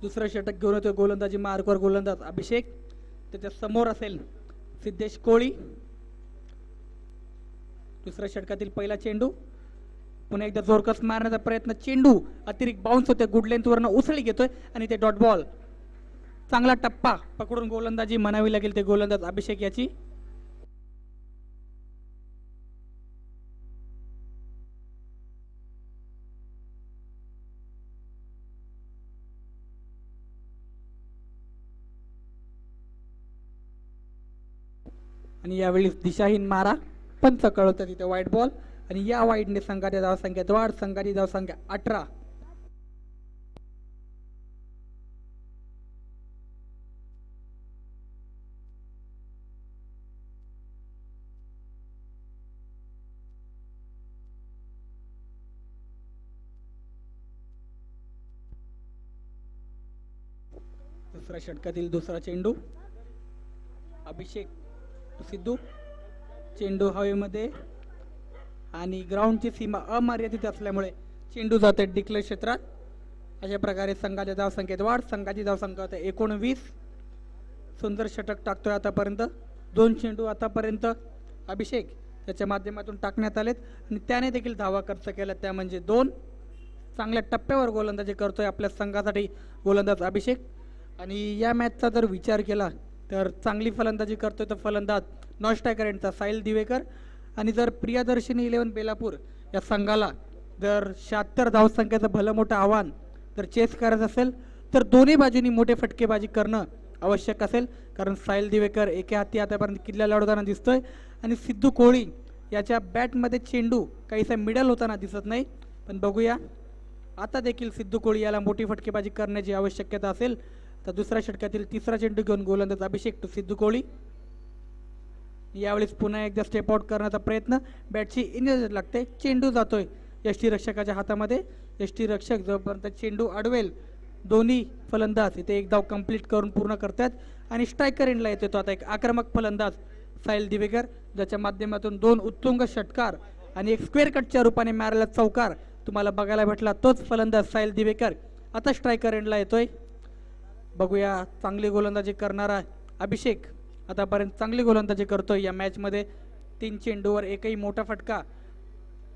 दुसरं षटक घेऊन येतोय गोलंदाजी मार्कवर गोलंदाज अभिषेक. त्याच्या समोर असेल सिद्धेश कोळी. दुसऱ्या षटकातील पहिला चेंडू पुन्हा एकदा जोरकस मारण्याचा प्रयत्न. चेंडू अतिरिक्त बाउन्स होते, गुड लेंथवरनं उसळी घेतोय आणि ते डॉट बॉल. चांगला टप्पा पकडून गोलंदाजी म्हणावी लागेल ते गोलंदाज अभिषेक याची. आणि यावेळी दिशाहीन मारा, पंच कळवतात तिथे वाईट बॉल आणि या वाईटने संघाच्या धावसंख्येत वाढ. संघाची धावसंख्या 18. दुसऱ्या षटकातील दुसरा चेंडू अभिषेक सिद्धू. चेंडू हवेमध्ये आणि ग्राउंडची सीमा अमर्यादित असल्यामुळे चेंडू जाते डिक्लेअर क्षेत्रात. अशा प्रकारे संघाच्या धावसंख्येत वाढ. संघाची धावसंख्या होते 19. सुंदर षटक टाकतोय आतापर्यंत. 2 चेंडू आतापर्यंत अभिषेक त्याच्या माध्यमातून टाकण्यात आलेत आणि त्याने देखील धावा खर्च केला, त्या म्हणजे 2. चांगल्या टप्प्यावर गोलंदाजी करतोय आपल्या संघासाठी गोलंदाज अभिषेक. आणि या मॅचचा जर विचार केला तर चांगली फलंदाजी करतोय तो फलंदाज नॉन स्ट्रायकर यांचा साहिल दिवेकर. आणि जर प्रियदर्शनी 11 बेलापूर या संघाला जर 76 धावसंख्येचं भलं मोठं आव्हान जर चेस करायचं असेल तर दोन्ही बाजूनी मोठे फटकेबाजी करणं आवश्यक असेल. कारण साहिल दिवेकर एके हाती आतापर्यंत किल्ला लढवताना दिसतोय आणि सिद्धू कोळी याच्या बॅटमध्ये चेंडू काहीसा मिडल होताना दिसत नाही. पण बघूया आता देखील सिद्धू कोळी याला मोठी फटकेबाजी करण्याची आवश्यकता असेल. तर दुसऱ्या षटकातील तिसरा चेंडू घेऊन गोलंदाज अभिषेक टू सिद्धू कोळी. यावेळेस पुन्हा एकदा स्टेप आउट करण्याचा प्रयत्न. बॅटची इन लागते, चेंडू जातोय यष्टीरक्षकाच्या हातामध्ये. यष्टीरक्षक जोपर्यंत चेंडू अडवेल दोन्ही फलंदाज इथे एक धाव कंप्लीट करून पूर्ण करतात आणि स्ट्रायकर एंडला येतो तो आता एक आक्रमक फलंदाज साहिल दिवेकर, ज्याच्या माध्यमातून 2 उत्तुंग षटकार आणि एक स्क्वेअर कटच्या रूपाने मारलेला चौकार तुम्हाला बघायला भेटला, तोच फलंदाज साहिल दिवेकर आता स्ट्रायकर एंडला येतोय. बघूया चांगली गोलंदाजी करणारा अभिषेक आतापर्यंत चांगली गोलंदाजी करतोय या मॅचमध्ये. 3 चेंडूवर एकही मोठा फटका,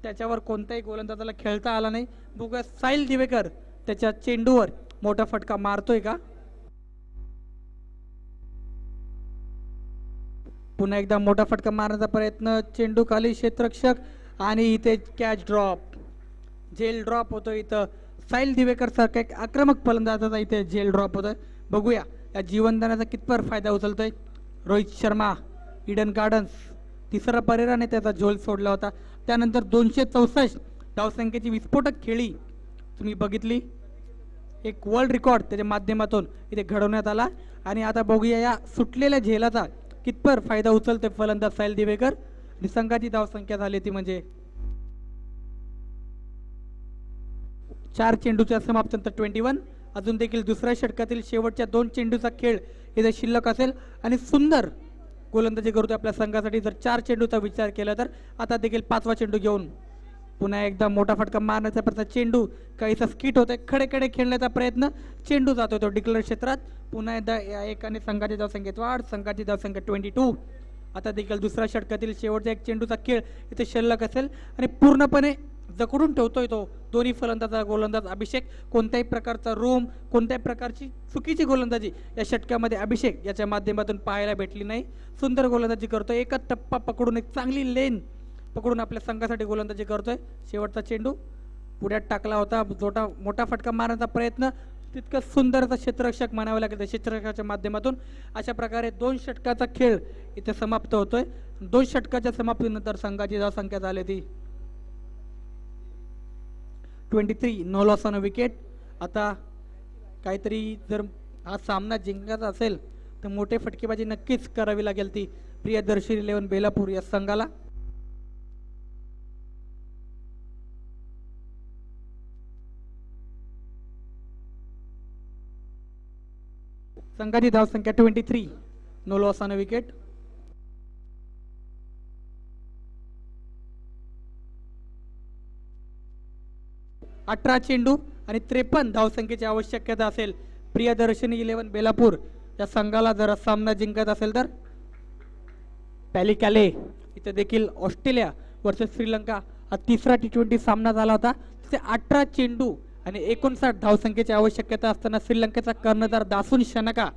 त्याच्यावर कोणत्याही गोलंदाजाला खेळता आला नाही. बघूया साहिल दिवेकर त्याच्या चेंडूवर मोठा फटका मारतोय का. पुन्हा एकदा मोठा फटका मारण्याचा प्रयत्न, चेंडू खाली, क्षेत्ररक्षक आणि इथे कॅच ड्रॉप, झेल ड्रॉप होतोय. इथं साहिल दिवेकर सारखा एक आक्रमक फलंदाजाचा इथे झेल ड्रॉप होतोय. बघूया या जीवनदानाचा कितपर फायदा उचलतोय रोहित शर्मा. इडन गार्डन्स तिसरा परिराने त्याचा झोल सोडला होता. त्यानंतर 264 धावसंख्येची विस्फोटक खेळी तुम्ही बघितली. एक वर्ल्ड रेकॉर्ड त्याच्या माध्यमातून इथे घडवण्यात आला. आणि आता बघूया या सुटलेल्या झेलाचा कितपर फायदा उचलते फलंदाज साहिल दिवेकर. आणि संघाची धावसंख्या झाली ती म्हणजे 4 चेंडूच्या समाप्तीनंतर 21. अजून देखील दुसऱ्या षटकातील शेवटच्या 2 चेंडूचा खेळ इथे शिल्लक असेल आणि सुंदर गोलंदाजी करतोय आपल्या संघासाठी. जर 4 चेंडूचा विचार केला तर आता देखील 5वा चेंडू घेऊन पुन्हा एकदा मोठा फटका मारण्याचा प्रयत्न, चेंडू काहीसा स्किट होतोय, खडे खेळण्याचा प्रयत्न, चेंडू जातोय तो डिक्लेअर क्षेत्रात. पुन्हा एकदा या एकाने संघाची धावसंख्येत वाढ, संघाची धावसंख्या 22. आता देखील दुसऱ्या षटकातील शेवटचा एक चेंडूचा खेळ इथे शिल्लक असेल आणि पूर्णपणे जकडून ठेवतोय तो दोन्ही फलंदाज गोलंदाज अभिषेक. कोणत्याही प्रकारचा रोम, कोणत्याही प्रकारची चुकीची गोलंदाजी या षटकामध्ये अभिषेक याच्या माध्यमातून पाहायला भेटली नाही. सुंदर गोलंदाजी करतोय, एकच टप्पा पकडून एक चांगली लेन पकडून आपल्या संघासाठी गोलंदाजी करतोय. शेवटचा चेंडू पुढ्यात टाकला होता, मोठा फटका मारण्याचा प्रयत्न, तितकं सुंदरचा क्षेत्ररक्षक म्हणावं लागेल. क्षेत्ररक्षकाच्या माध्यमातून अशा प्रकारे 2 षटकाचा खेळ इथे समाप्त होतोय. 2 षटकाच्या समाप्तीनंतर संघाची धावसंख्या झाली ती 23. No loss on a wicket. आता काहीतरी जर हा सामना जिंकायचा असेल तर मोठे फटकेबाजी नक्कीच करावी लागेल ती प्रियदर्शनी 11 बेलापूर या संघाला. संघाची धावसंख्या 23. No loss on a wicket. अठरा चेंडू आणि 53 धावसंख्येची आवश्यकता असेल प्रियदर्शनी 11 बेलापूर या संघाला जर सामना जिंकत असेल तर. पॅलिकॅले इथे देखील ऑस्ट्रेलिया वर्सेस श्रीलंका हा तिसरा T20 सामना झाला होता. तिथे 18 चेंडू आणि 59 धावसंख्येची आवश्यकता असताना श्रीलंकेचा कर्णधार दासून शनका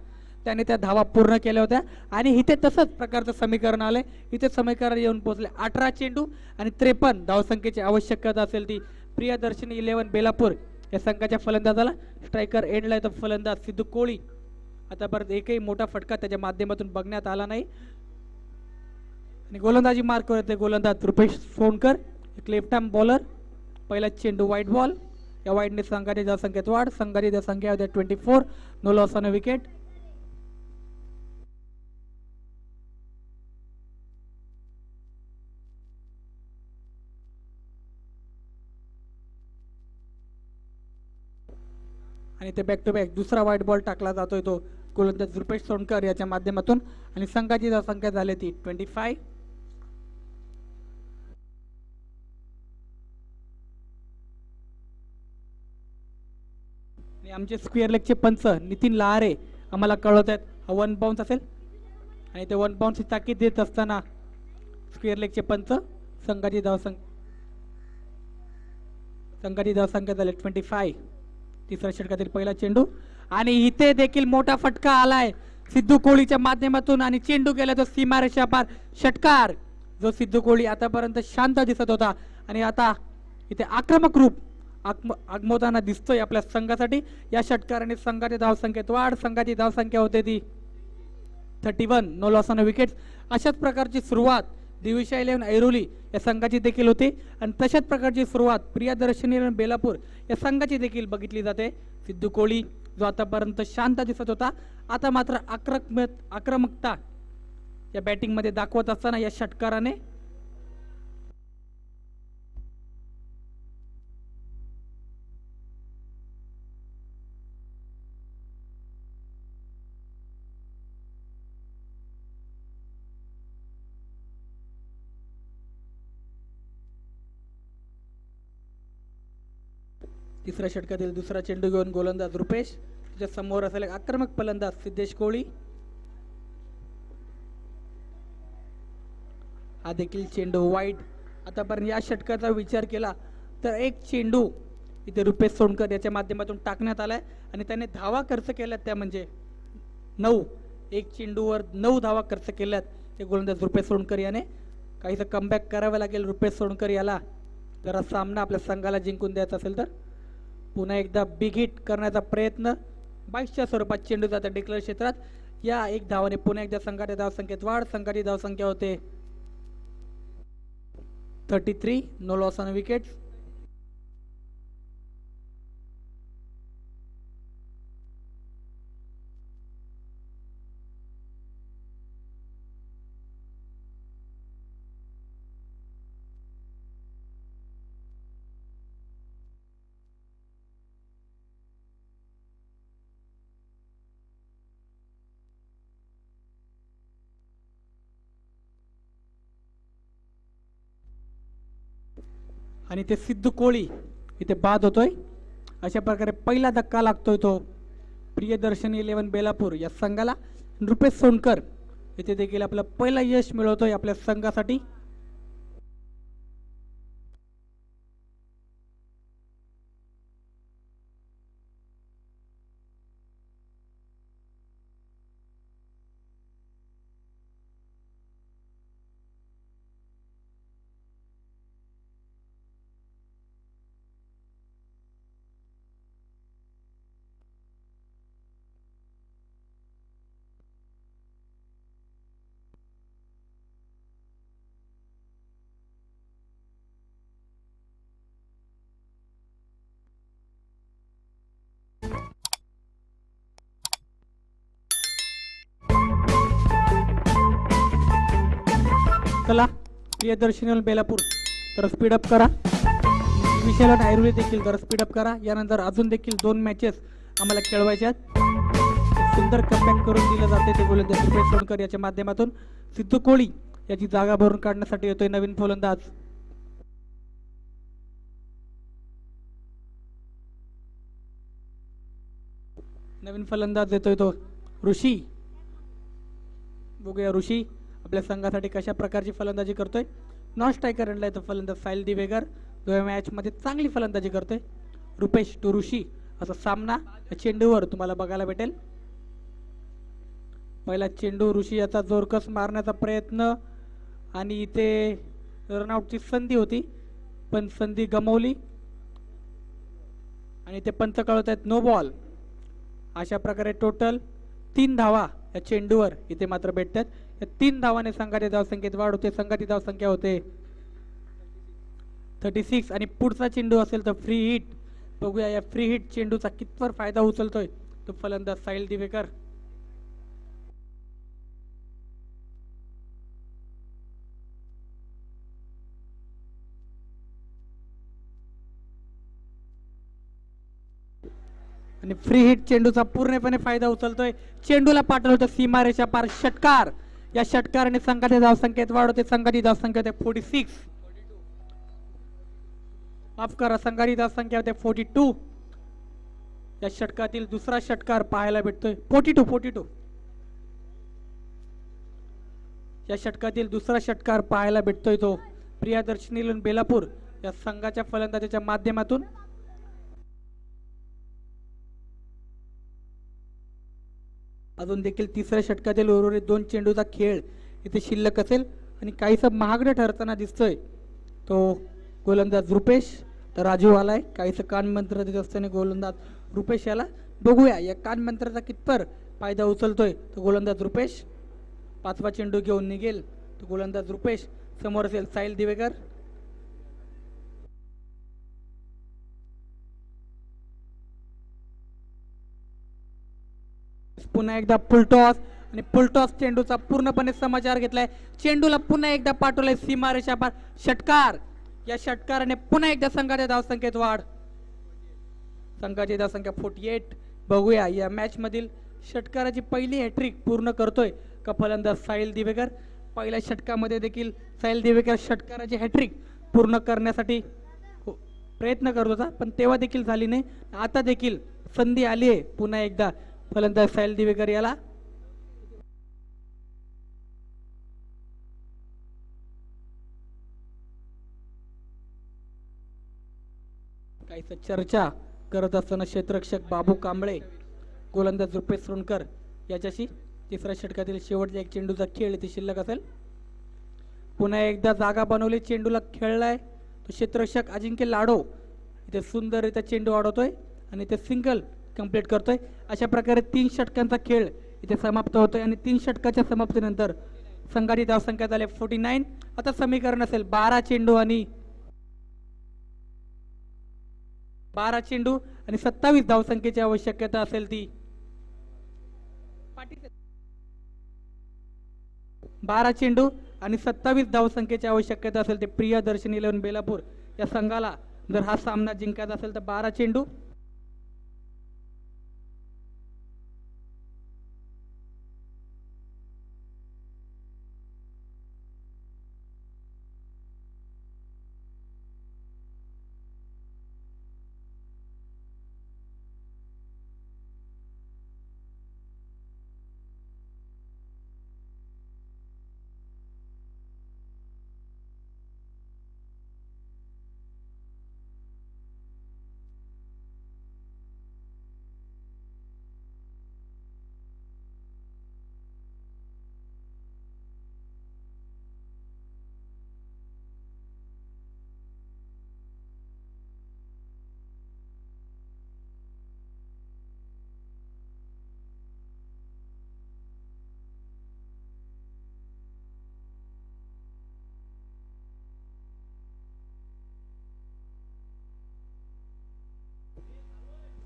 त्याने त्या धावा पूर्ण केल्या होत्या. आणि इथे तसंच प्रकारचं समीकरण आलंय. इथे समीकरण येऊन पोहोचले 18 चेंडू आणि 53 धावसंख्येची आवश्यकता असेल ती प्रियदर्शनी 11 बेलापूर या संघाच्या फलंदाजाला. स्ट्रायकर एंडला येतो फलंदाज सिद्धू कोळी. आतापर्यंत एकही मोठा फटका त्याच्या माध्यमातून बघण्यात आला नाही. आणि गोलंदाजी मार्क करते गोलंदाज रुपेश सोनकर, एक लेफ्ट आर्म बॉलर. पहिला चेंडू वाईट बॉल, या वाईटने संघाची धावसंख्येत वाढ, संघाची धावसंख्या होत्या 24. No loss on a wicket. आणि ते बॅक टू बॅक दुसरा व्हाईट बॉल टाकला जातोय तो गोलंदाज रुपेश सोनकर याच्या माध्यमातून. आणि संघाची धावसंख्या झाली ती 25. आणि आमचे स्क्वेअर लेगचे पंच नितीन लहारे आम्हाला कळवत आहेत हा 1 बाउन्स असेल. आणि ते 1 बाउन्सची ताकीद देत असताना स्क्वेअर लेगचे पंच संघाची धावसंख्या झाली 25. तिसऱ्या षटकातील पहिला चेंडू आणि इथे देखील मोठा फटका आलाय सिद्धू कोळीच्या माध्यमातून. आणि चेंडू गेला तो सीमारेषा पार, षटकार जो सिद्धू कोळी आतापर्यंत शांत दिसत होता आणि आता इथे आक्रमक रूप आगमवताना दिसतोय आपल्या संघासाठी. या षटकाराने संघाच्या धावसंख्येत वाढ, संघाची धावसंख्या होते ती 31. No loss on a wicket. अशाच प्रकारची सुरुवात दिविशा 11 ऐरोली या संघाची देखील होती. आणि तशाच प्रकारची सुरुवात प्रियदर्शनी बेलापूर या संघाची देखील बघितली जाते. सिद्धू कोळी जो आतापर्यंत शांत दिसत होता आता मात्र आक्रमकता या बॅटिंगमध्ये दाखवत असताना या षटकाराने तिसऱ्या षटकातील दुसरा चेंडू घेऊन गोलंदाज रुपेश, त्याच्या समोर असेल आक्रमक फलंदाज सिद्धेश कोहली. हा देखील चेंडू वाईड. आतापर्यंत या षटकाचा विचार केला तर एक चेंडू इथे रुपेश सोनकर याच्या माध्यमातून टाकण्यात आलाय आणि त्याने धावा खर्च केल्यात, त्या म्हणजे 9. एक चेंडूवर 9 धावा खर्च केल्यात ते गोलंदाज रुपेश सोनकर याने. काहीसं कमबॅक करावं लागेल रुपेश सोनकर याला जर हा सामना आपल्या संघाला जिंकून द्यायचा असेल तर. पुन्हा एकदा बिग हिट करण्याचा प्रयत्न. 22च्या स्वरूपात चेंडू जातात डिक्लेअर क्षेत्रात. या एक धावाने पुन्हा एकदा संघाच्या धावसंख्येत वाढ. संघाची धावसंख्या होते 33. No loss on wicket. आणि ते सिद्धू कोहली इथे बाद होतोय. अशा प्रकारे पहिला धक्का लागतोय तो प्रियदर्शनी 11 बेलापूर या संघाला. रुपेश सोनकर इथे देखील आपलं पहिलं यश मिळवतोय आपल्या संघासाठी. चला प्रियदर्शनी बेलापूर तर स्पीडअप करा. विशाल आयुर्वेद देखील जरा स्पीडअप करा. यानंतर अजून देखील 2 मॅचेस आम्हाला खेळवायच्या आहेत. सुंदर कमबॅक करून दिलं जाते ते गोलंदाज रुपेश सोनकर याच्या माध्यमातून. सिद्धू कोहली याची जागा भरून काढण्यासाठी येतोय नवीन फलंदाज. नवीन फलंदाज येतोय तो ऋषी. बघूया ऋषी आपल्या संघासाठी कशा प्रकारची फलंदाजी करतोय. नॉन स्ट्रायकर आणलाय तो फलंदाज साहिल दिवेकर. 2 मॅचमध्ये चांगली फलंदाजी करतोय. रुपेश टू ऋषी असा सामना या चेंडूवर तुम्हाला बघायला भेटेल. पहिला चेंडू ऋषी याचा जोरकस मारण्याचा प्रयत्न आणि इथे रनआउटची संधी होती पण संधी गमावली आणि ते पंच कळवत आहेत नो बॉल. अशा प्रकारे टोटल 3 धावा या चेंडूवर इथे मात्र भेटतात. या 3 धावाने संघाच्या धावसंख्येत वाढ होते. संघाची धावसंख्या होते 36 आणि पुढचा चेंडू असेल तर फ्री हिट. बघूया या फ्री हिट चेंडूचा कितवर फायदा उचलतोय तो फलंदाज साहिल दिवेकर. आणि फ्री हिट चेंडूचा पूर्णपणे फायदा उचलतोय. चेंडूला पाठवलं सीमारेषा पार षटकार. या षटकाराने संघाच्या धावसंख्येत वाढ होते. संघाची धावसंख्या होते 46. माफ करा, संघाची धावसंख्या होते 42. या षटकातील दुसरा षटकार पाहायला भेटतोय 42. या षटकातील दुसरा षटकार पाहायला भेटतोय तो प्रियदर्शनी बेलापूर या संघाच्या फलंदाजाच्या माध्यमातून. अजून देखील तिसऱ्या षटकातील उर्वरित 2 चेंडूचा खेळ इथे शिल्लक असेल आणि काहीसा महागडं ठरताना दिसतोय तो गोलंदाज रुपेश. तर राजू आलाय काहीसं कानमंत्र देत असताना गोलंदाज रुपेश याला. बघूया या कानमंत्राचा कितपर फायदा उचलतोय तो गोलंदाज रुपेश. 5वा चेंडू घेऊन निघेल तो गोलंदाज रुपेश. समोर असेल साहिल दिवेकर. पुन्हा एकदा फुलटॉस आणि फुलटॉस चेंडूचा पूर्णपणे समाचार घेतलाय. चेंडूला पुन्हा एकदा पाठवलाय सीमारेषा पार षटकार. या षटकाराने पुन्हा एकदा संघाच्या धावसंख्येत वाढ. संघाची धावसंख्या 48. बघूया या मॅच मधील षटकाराची पहिली हॅट्रिक पूर्ण करतोय का फलंदाज साहिल दिवेकर. पहिल्या षटकामध्ये देखील साहिल दिवेकर षटकाराची हॅट्रिक पूर्ण करण्यासाठी प्रयत्न करत होता, पण तेव्हा देखील झाली नाही. आता देखील संधी आली आहे पुन्हा एकदा फलंदाज साहिल दिवेकर याला. काहीच चर्चा करत असताना क्षेत्ररक्षक बाबू कांबळे, गोलंदाज रुपेश सोनकर याच्याशी तिसऱ्या षटकातील शेवटच्या एक चेंडूचा खेळ इथे शिल्लक असेल. पुन्हा एकदा जागा बनवली, चेंडूला खेळलाय तो क्षेत्ररक्षक अजिंक्य लाडो. इथे सुंदररित्या चेंडू अडवतोय आणि ते सिंगल कंप्लीट करतोय. अशा प्रकारे 3 षटकांचा खेळ इथे समाप्त होतोय आणि 3 षटकाच्या समाप्तीनंतर संघाची धावसंख्या झाली 49. आता समीकरण असेल 12 चेंडू आणि 27 धावसंख्येची आवश्यकता असेल ती 12 चेंडू आणि 27 धावसंख्येची आवश्यकता असेल ते प्रियदर्शनी 11 बेलापूर या संघाला जर हा सामना जिंकायचा असेल तर 12 चेंडू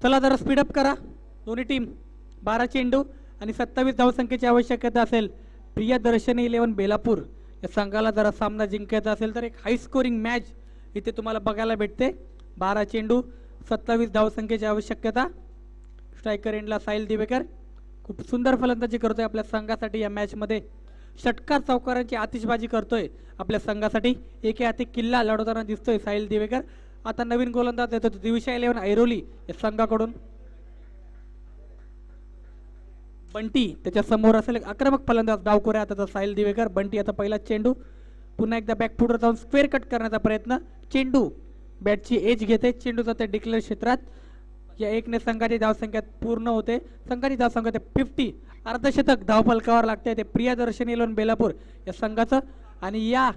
चला जरा स्पीडअप करा दोन्ही टीम. 12 चेंडू आणि 27 धावसंख्येची आवश्यकता असेल प्रियदर्शनी 11 बेलापूर या संघाला जरा सामना जिंकायचा असेल तर एक हाय स्कोरिंग मॅच इथे तुम्हाला बघायला भेटते. 12 चेंडू 27 धावसंख्येची आवश्यकता. स्ट्रायकर एंडला साहिल दिवेकर खूप सुंदर फलंदाजी करतोय आपल्या संघासाठी या मॅच मध्ये. षटकार चौकारांची आतिषबाजी करतोय आपल्या संघासाठी. एके हाती किल्ला लढवताना दिसतोय साहिल दिवेकर. आता नवीन गोलंदाज येतो दिविशा 11 ऐरोली या संघाकडून. बंटी त्याच्या समोर असेल एक आक्रमक फलंदाज डावकोऱ्या आता साहिल दिवेकर. बंटी आता पहिला चेंडू पुन्हा एकदा बॅकफुटवर जाऊन स्क्वेअर कट करण्याचा प्रयत्न. चेंडू बॅटची एज घेते, चेंडू जाते डिक्लेअर क्षेत्रात. या एकने संघाची धावसंख्या पूर्ण होते. संघाची धावसंख्या 50. अर्धशतक धावफलकावर लागते ते प्रियदर्शनी 11 बेलापूर या संघाचं. आणि या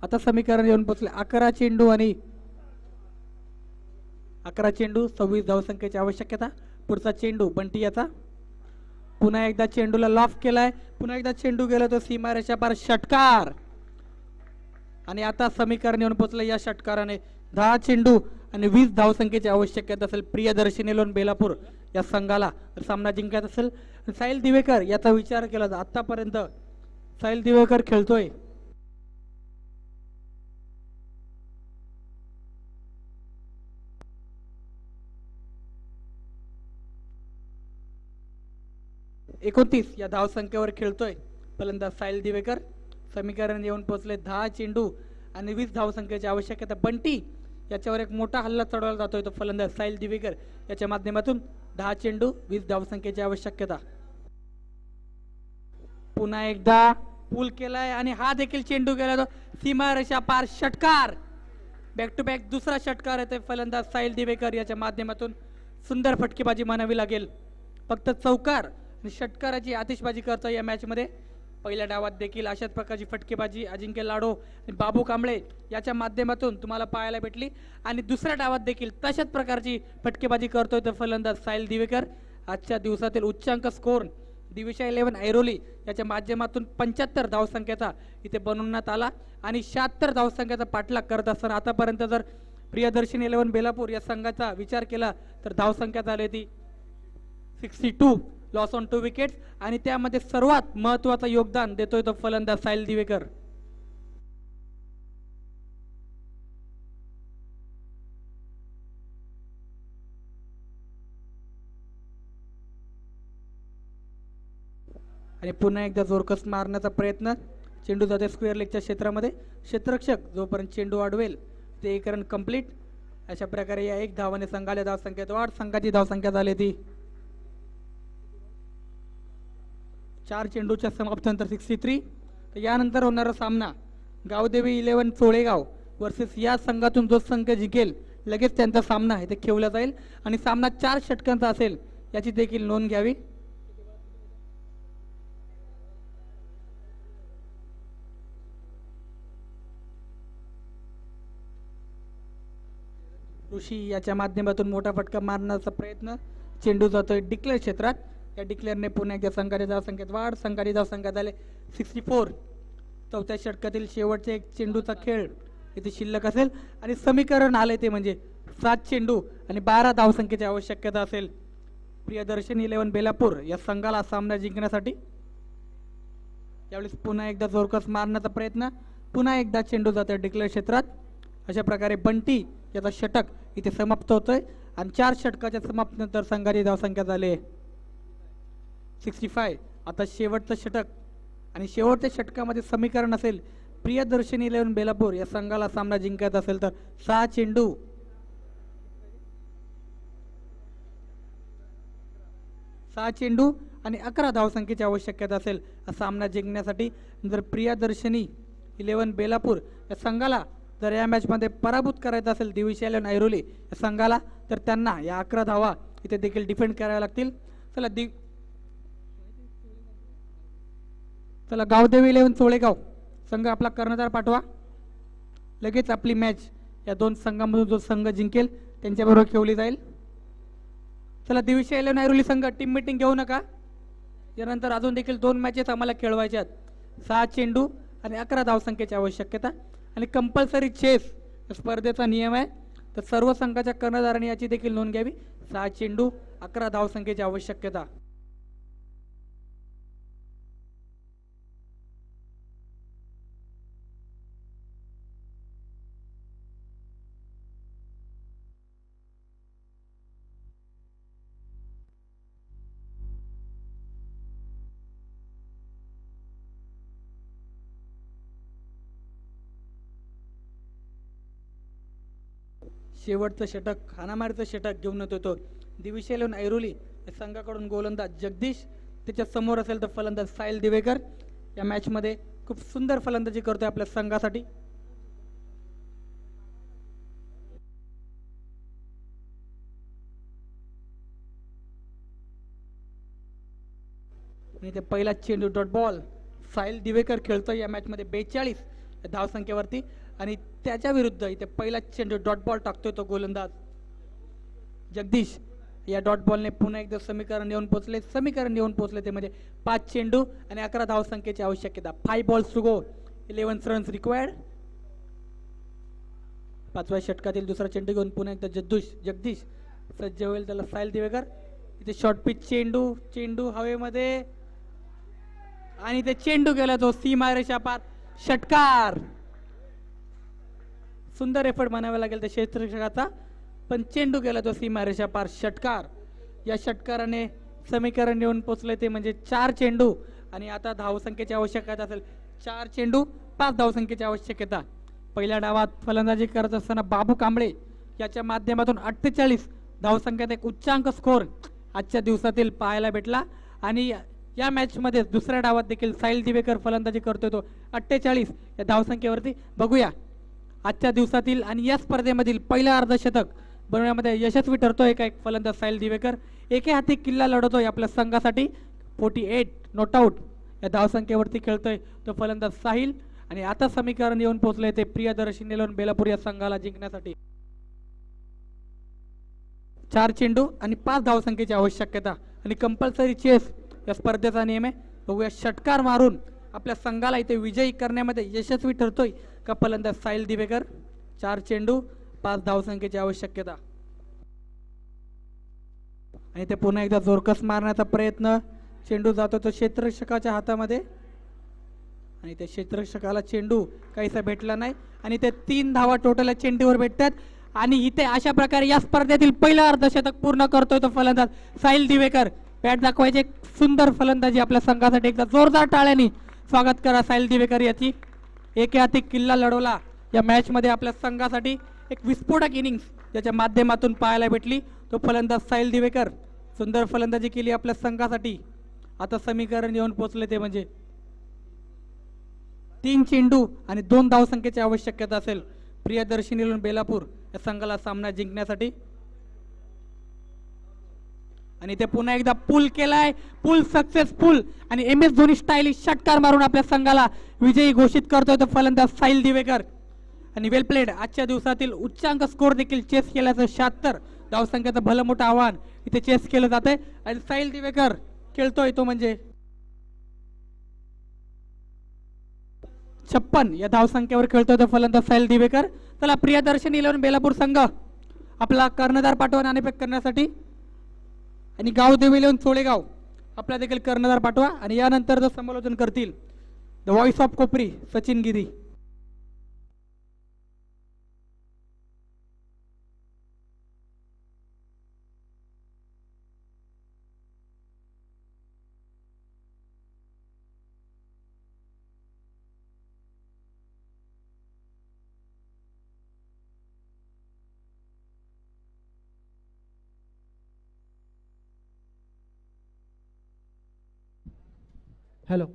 आता समीकरण येऊन पोहोचले 11 चेंडू आणि 26 धावसंख्येची आवश्यकता. पुढचा चेंडू बंटी याचा. पुन्हा एकदा चेंडूला लॉफ केलाय, पुन्हा एकदा चेंडू गेला तो सीमारेषा पार षटकार. आणि आता समीकरण येऊन पोहोचले या षटकाराने 10 चेंडू आणि 20 धावसंख्येची आवश्यकता असेल प्रियदर्शनी 11 बेलापूर या संघाला सामना जिंकायचा असेल. साहिल दिवेकर याचा विचार केला तर आतापर्यंत साहिल दिवेकर खेळतोय एकोणतीस या धावसंख्येवर खेळतोय फलंदाज साहिल दिवेकर. समीकरण येऊन पोहोचले 10 चेंडू आणि 20 धावसंख्येची आवश्यकता. बंटी याच्यावर एक मोठा हल्ला चढवला जातोय तो फलंदाज साहिल दिवेकर याच्या माध्यमातून. 10 चेंडू 20 धावसंख्येची आवश्यकता. पुन्हा एकदा पूल केलाय आणि हा देखील चेंडू गेला तो सीमारेषा पार षटकार. बॅक टू बॅक दुसरा षटकार येतोय फलंदाज साहिल दिवेकर याच्या माध्यमातून. सुंदर फटकेबाजी म्हणावी लागेल. फक्त चौकार आणि षटकाराची आतिषबाजी करतो या मॅच मध्ये. पहिल्या डावात देखील अशाच प्रकारची फटकेबाजी अजिंक्य लाडो आणि बाबू कांबळे याच्या माध्यमातून तुम्हाला पाहायला भेटली. आणि दुसऱ्या डावात देखील तशाच प्रकारची फटकेबाजी करतोय तो फलंदाज साहिल दिवेकर. आजच्या दिवसातील उच्चांक स्कोर दिविशा 11 ऐरोली याच्या माध्यमातून 75 धावसंख्येचा इथे बनवण्यात आला आणि 76 धावसंख्येचा पाठलाग करत असताना आतापर्यंत जर प्रियदर्शनी 11 बेलापूर या संघाचा विचार केला तर धावसंख्या झाली ती 62. लॉस ऑन 2 विकेट्स आणि त्यामध्ये सर्वात महत्वाचं योगदान देतोय तो फलंदाज साहिल दिवेकर. आणि पुन्हा एकदा जोरकस मारण्याचा प्रयत्न. चेंडू जाते स्क्वेअर लेगच्या क्षेत्रामध्ये. क्षेत्ररक्षक जोपर्यंत चेंडू अडवेल इथे एक रन कंप्लीट. अशा प्रकारे या एक धावाने संघाला धावसंख्येत वाढ. संघाची धावसंख्या झाली ती 4 चेंडूच्या समाप्तीनंतर 63. तर यानंतर होणारा सामना गावदेवी 11 चोळेगाव वर्सेस या संघातून जो संघ जिंकेल लगेच त्यांचा सामना इथे खेळला जाईल आणि सामना 4 षटकांचा असेल याची देखील नोंद घ्यावी. ऋषी याच्या माध्यमातून मोठा फटका मारण्याचा प्रयत्न. चेंडू जातोय डिक्लेअर क्षेत्रात. या डिक्लेअरने पुन्हा एकदा संघाच्या धावसंख्येत वाढ. संघाची धावसंख्या झाले 64. चौथ्या षटकातील शेवटचे एक चेंडूचा खेळ इथे शिल्लक असेल आणि समीकरण आले ते म्हणजे 7 चेंडू आणि 12 धावसंख्येची आवश्यकता असेल प्रियदर्शन 11 बेलापूर या संघाला सामना जिंकण्यासाठी. यावेळेस पुन्हा एकदा जोरकस मारण्याचा प्रयत्न. पुन्हा एकदा चेंडू जातोय डिक्लेअर क्षेत्रात. अशा प्रकारे बंटी याचा षटक इथे समाप्त होतोय आणि 4 षटकाच्या समाप्तीनंतर संघाची धावसंख्या झाली 65. आता शेवटचं षटक आणि शेवटच्या षटकामध्ये समीकरण असेल प्रियदर्शनी 11 बेलापूर या संघाला सामना जिंकायचा असेल तर 6 चेंडू 6 चेंडू आणि 11 धावसंख्येची आवश्यकता असेल सामना जिंकण्यासाठी. जर प्रियदर्शनी 11 बेलापूर या संघाला जर या मॅचमध्ये पराभूत करायचं असेल दिविशी 11 ऐरोली या संघाला तर त्यांना या 11 धावा इथे देखील डिफेंड कराव्या लागतील. चला गावदेवी 11 चोळेगाव संघ आपला कर्णधार पाठवा. लगेच आपली मॅच या 2 संघांमधून जो संघ जिंकेल त्यांच्याबरोबर खेळली जाईल. चला दिविशी 11 ऐरोली संघ टीम मीटिंग घेऊ नका. यानंतर अजून देखील 2 मॅचेस आम्हाला खेळवायच्या आहेत. 6 चेंडू आणि 11 धावसंख्येची आवश्यकता आणि कंपल्सरी चेस स्पर्धेचा नियम आहे. तर सर्व संघाच्या कर्णधारांनी याची देखील नोंद घ्यावी. 6 चेंडू 11 धावसंख्येची आवश्यकता. शेवटचं षटक हाणामारीचं षटक घेऊन येतो तो दिविशी 11 ऐरोली या संघाकडून गोलंदाज जगदीश. त्याच्या समोर असेल तर फलंदाज साहिल दिवेकर. या मॅचमध्ये खूप सुंदर फलंदाजी करतोय आपल्या संघासाठी. आणि ते पहिला चेंडू डॉट बॉल साहिल दिवेकर खेळतोय या मॅचमध्ये 42 धावसंख्येवरती आणि त्याच्या विरुद्ध इथे पहिला चेंडू डॉट बॉल टाकतोय तो गोलंदाज जगदीश. या डॉट बॉलने पुन्हा एकदा समीकरण येऊन पोहोचले ते म्हणजे 5 चेंडू आणि 11 धावसंख्येची आवश्यकता. 5 balls to go 11 runs required. 5व्या षटकातील दुसरा चेंडू घेऊन पुन्हा एकदा जगदीश सज्ज होईल. त्याला साहिल दिवेकर. इथे शॉर्ट पिच चेंडू हवेमध्ये आणि ते चेंडू गेला तो सीमारेषा पार. षटकार. सुंदर एफर्ट म्हणावा लागेल त्या क्षेत्ररक्षकाचा पण चेंडू गेला तो सीमारेषा पार. षटकार. या षटकाराने समीकरण येऊन पोचले ते म्हणजे 4 चेंडू आणि आता धावसंख्येची आवश्यकता असेल 4 चेंडू 5 धावसंख्येची आवश्यकता. पहिल्या डावात फलंदाजी करत असताना बाबू कांबळे याच्या माध्यमातून 48 धावसंख्येत एक उच्चांक स्कोर आजच्या दिवसातील पाहायला भेटला आणि या मॅचमध्ये दुसऱ्या डावात देखील साहिल दिवेकर फलंदाजी करतोय तो 48 या धावसंख्येवरती. बघूया आजच्या दिवसातील आणि या स्पर्धेमधील पहिलं अर्धशतक बनवण्यामध्ये यशस्वी ठरतोय का एक फलंदाज साहिल दिवेकर. एके हाती किल्ला लढवतोय आपल्या संघासाठी. 48 नॉट आउट या धावसंख्येवरती खेळतोय तो फलंदाज साहिल आणि आता समीकरण येऊन पोहोचले ते प्रियदर्शनी 11 बेलापूर या संघाला जिंकण्यासाठी. 4 चेंडू आणि 5 धावसंख्येची आवश्यकता आणि कंपल्सरी चेस या स्पर्धेचा नियम आहे. बघूया षटकार मारून आपल्या संघाला इथे विजयी करण्यामध्ये यशस्वी ठरतोय का फलंदाज साहिल दिवेकर. 4 चेंडू 5 धावसंख्येची आवश्यकता आणि ते पुन्हा एकदा जोरकस मारण्याचा प्रयत्न. चेंडू जातो तो क्षेत्ररक्षकाच्या हातामध्ये आणि त्या क्षेत्ररक्षकाला चेंडू काहीसा भेटला नाही आणि ते 3 धावा टोटल चेंडूवर भेटतात आणि इथे अशा प्रकारे या स्पर्धेतील पहिलं अर्धशतक पूर्ण करतोय तो फलंदाज साहिल दिवेकर. बॅट दाखवायचे सुंदर फलंदाजी आपल्या संघासाठी. एकदा जोरदार टाळ्यांनी स्वागत करा साहिल दिवेकर याची. एके हाती किल्ला लढवला या मॅच मध्ये आपल्या संघासाठी. एक विस्फोटक इनिंग्स ज्याच्या माध्यमातून पाहायला भेटली तो फलंदाज साहिल दिवेकर. सुंदर फलंदाजी केली आपल्या संघासाठी. आता समीकरण येऊन पोहोचले ते म्हणजे 3 चेंडू आणि 2 धावसंख्येची आवश्यकता असेल प्रियदर्शनी बेलापूर या संघाला सामना जिंकण्यासाठी. आणि ते पुन्हा एकदा पुल केलाय, पुल सक्सेसफुल आणि एम एस धोनी स्टाईलिश षटकार मारून आपल्या संघाला विजयी घोषित करतोय तो फलंदाज साहिल दिवेकर. आणि वेल प्लेड. आजच्या दिवसातील उच्चांक स्कोर देखील चेस केल्याचं 76 धावसंख्येचं भलं मोठं आव्हान इथे चेस केलं जातंय आणि साहिल दिवेकर खेळतोय तो म्हणजे 56 या धावसंख्येवर खेळतोय तो फलंदाज साहिल दिवेकर. चला प्रियदर्शनी बेलापूर संघ आपला कर्णधार पाठवा नाणेफेक करण्यासाठी आणि गावदेवी चोळेगाव आपला देखील कर्णधार पाठवा आणि यानंतर जो समालोचन करतील the voice of Kopri Sachin Giri. Hello.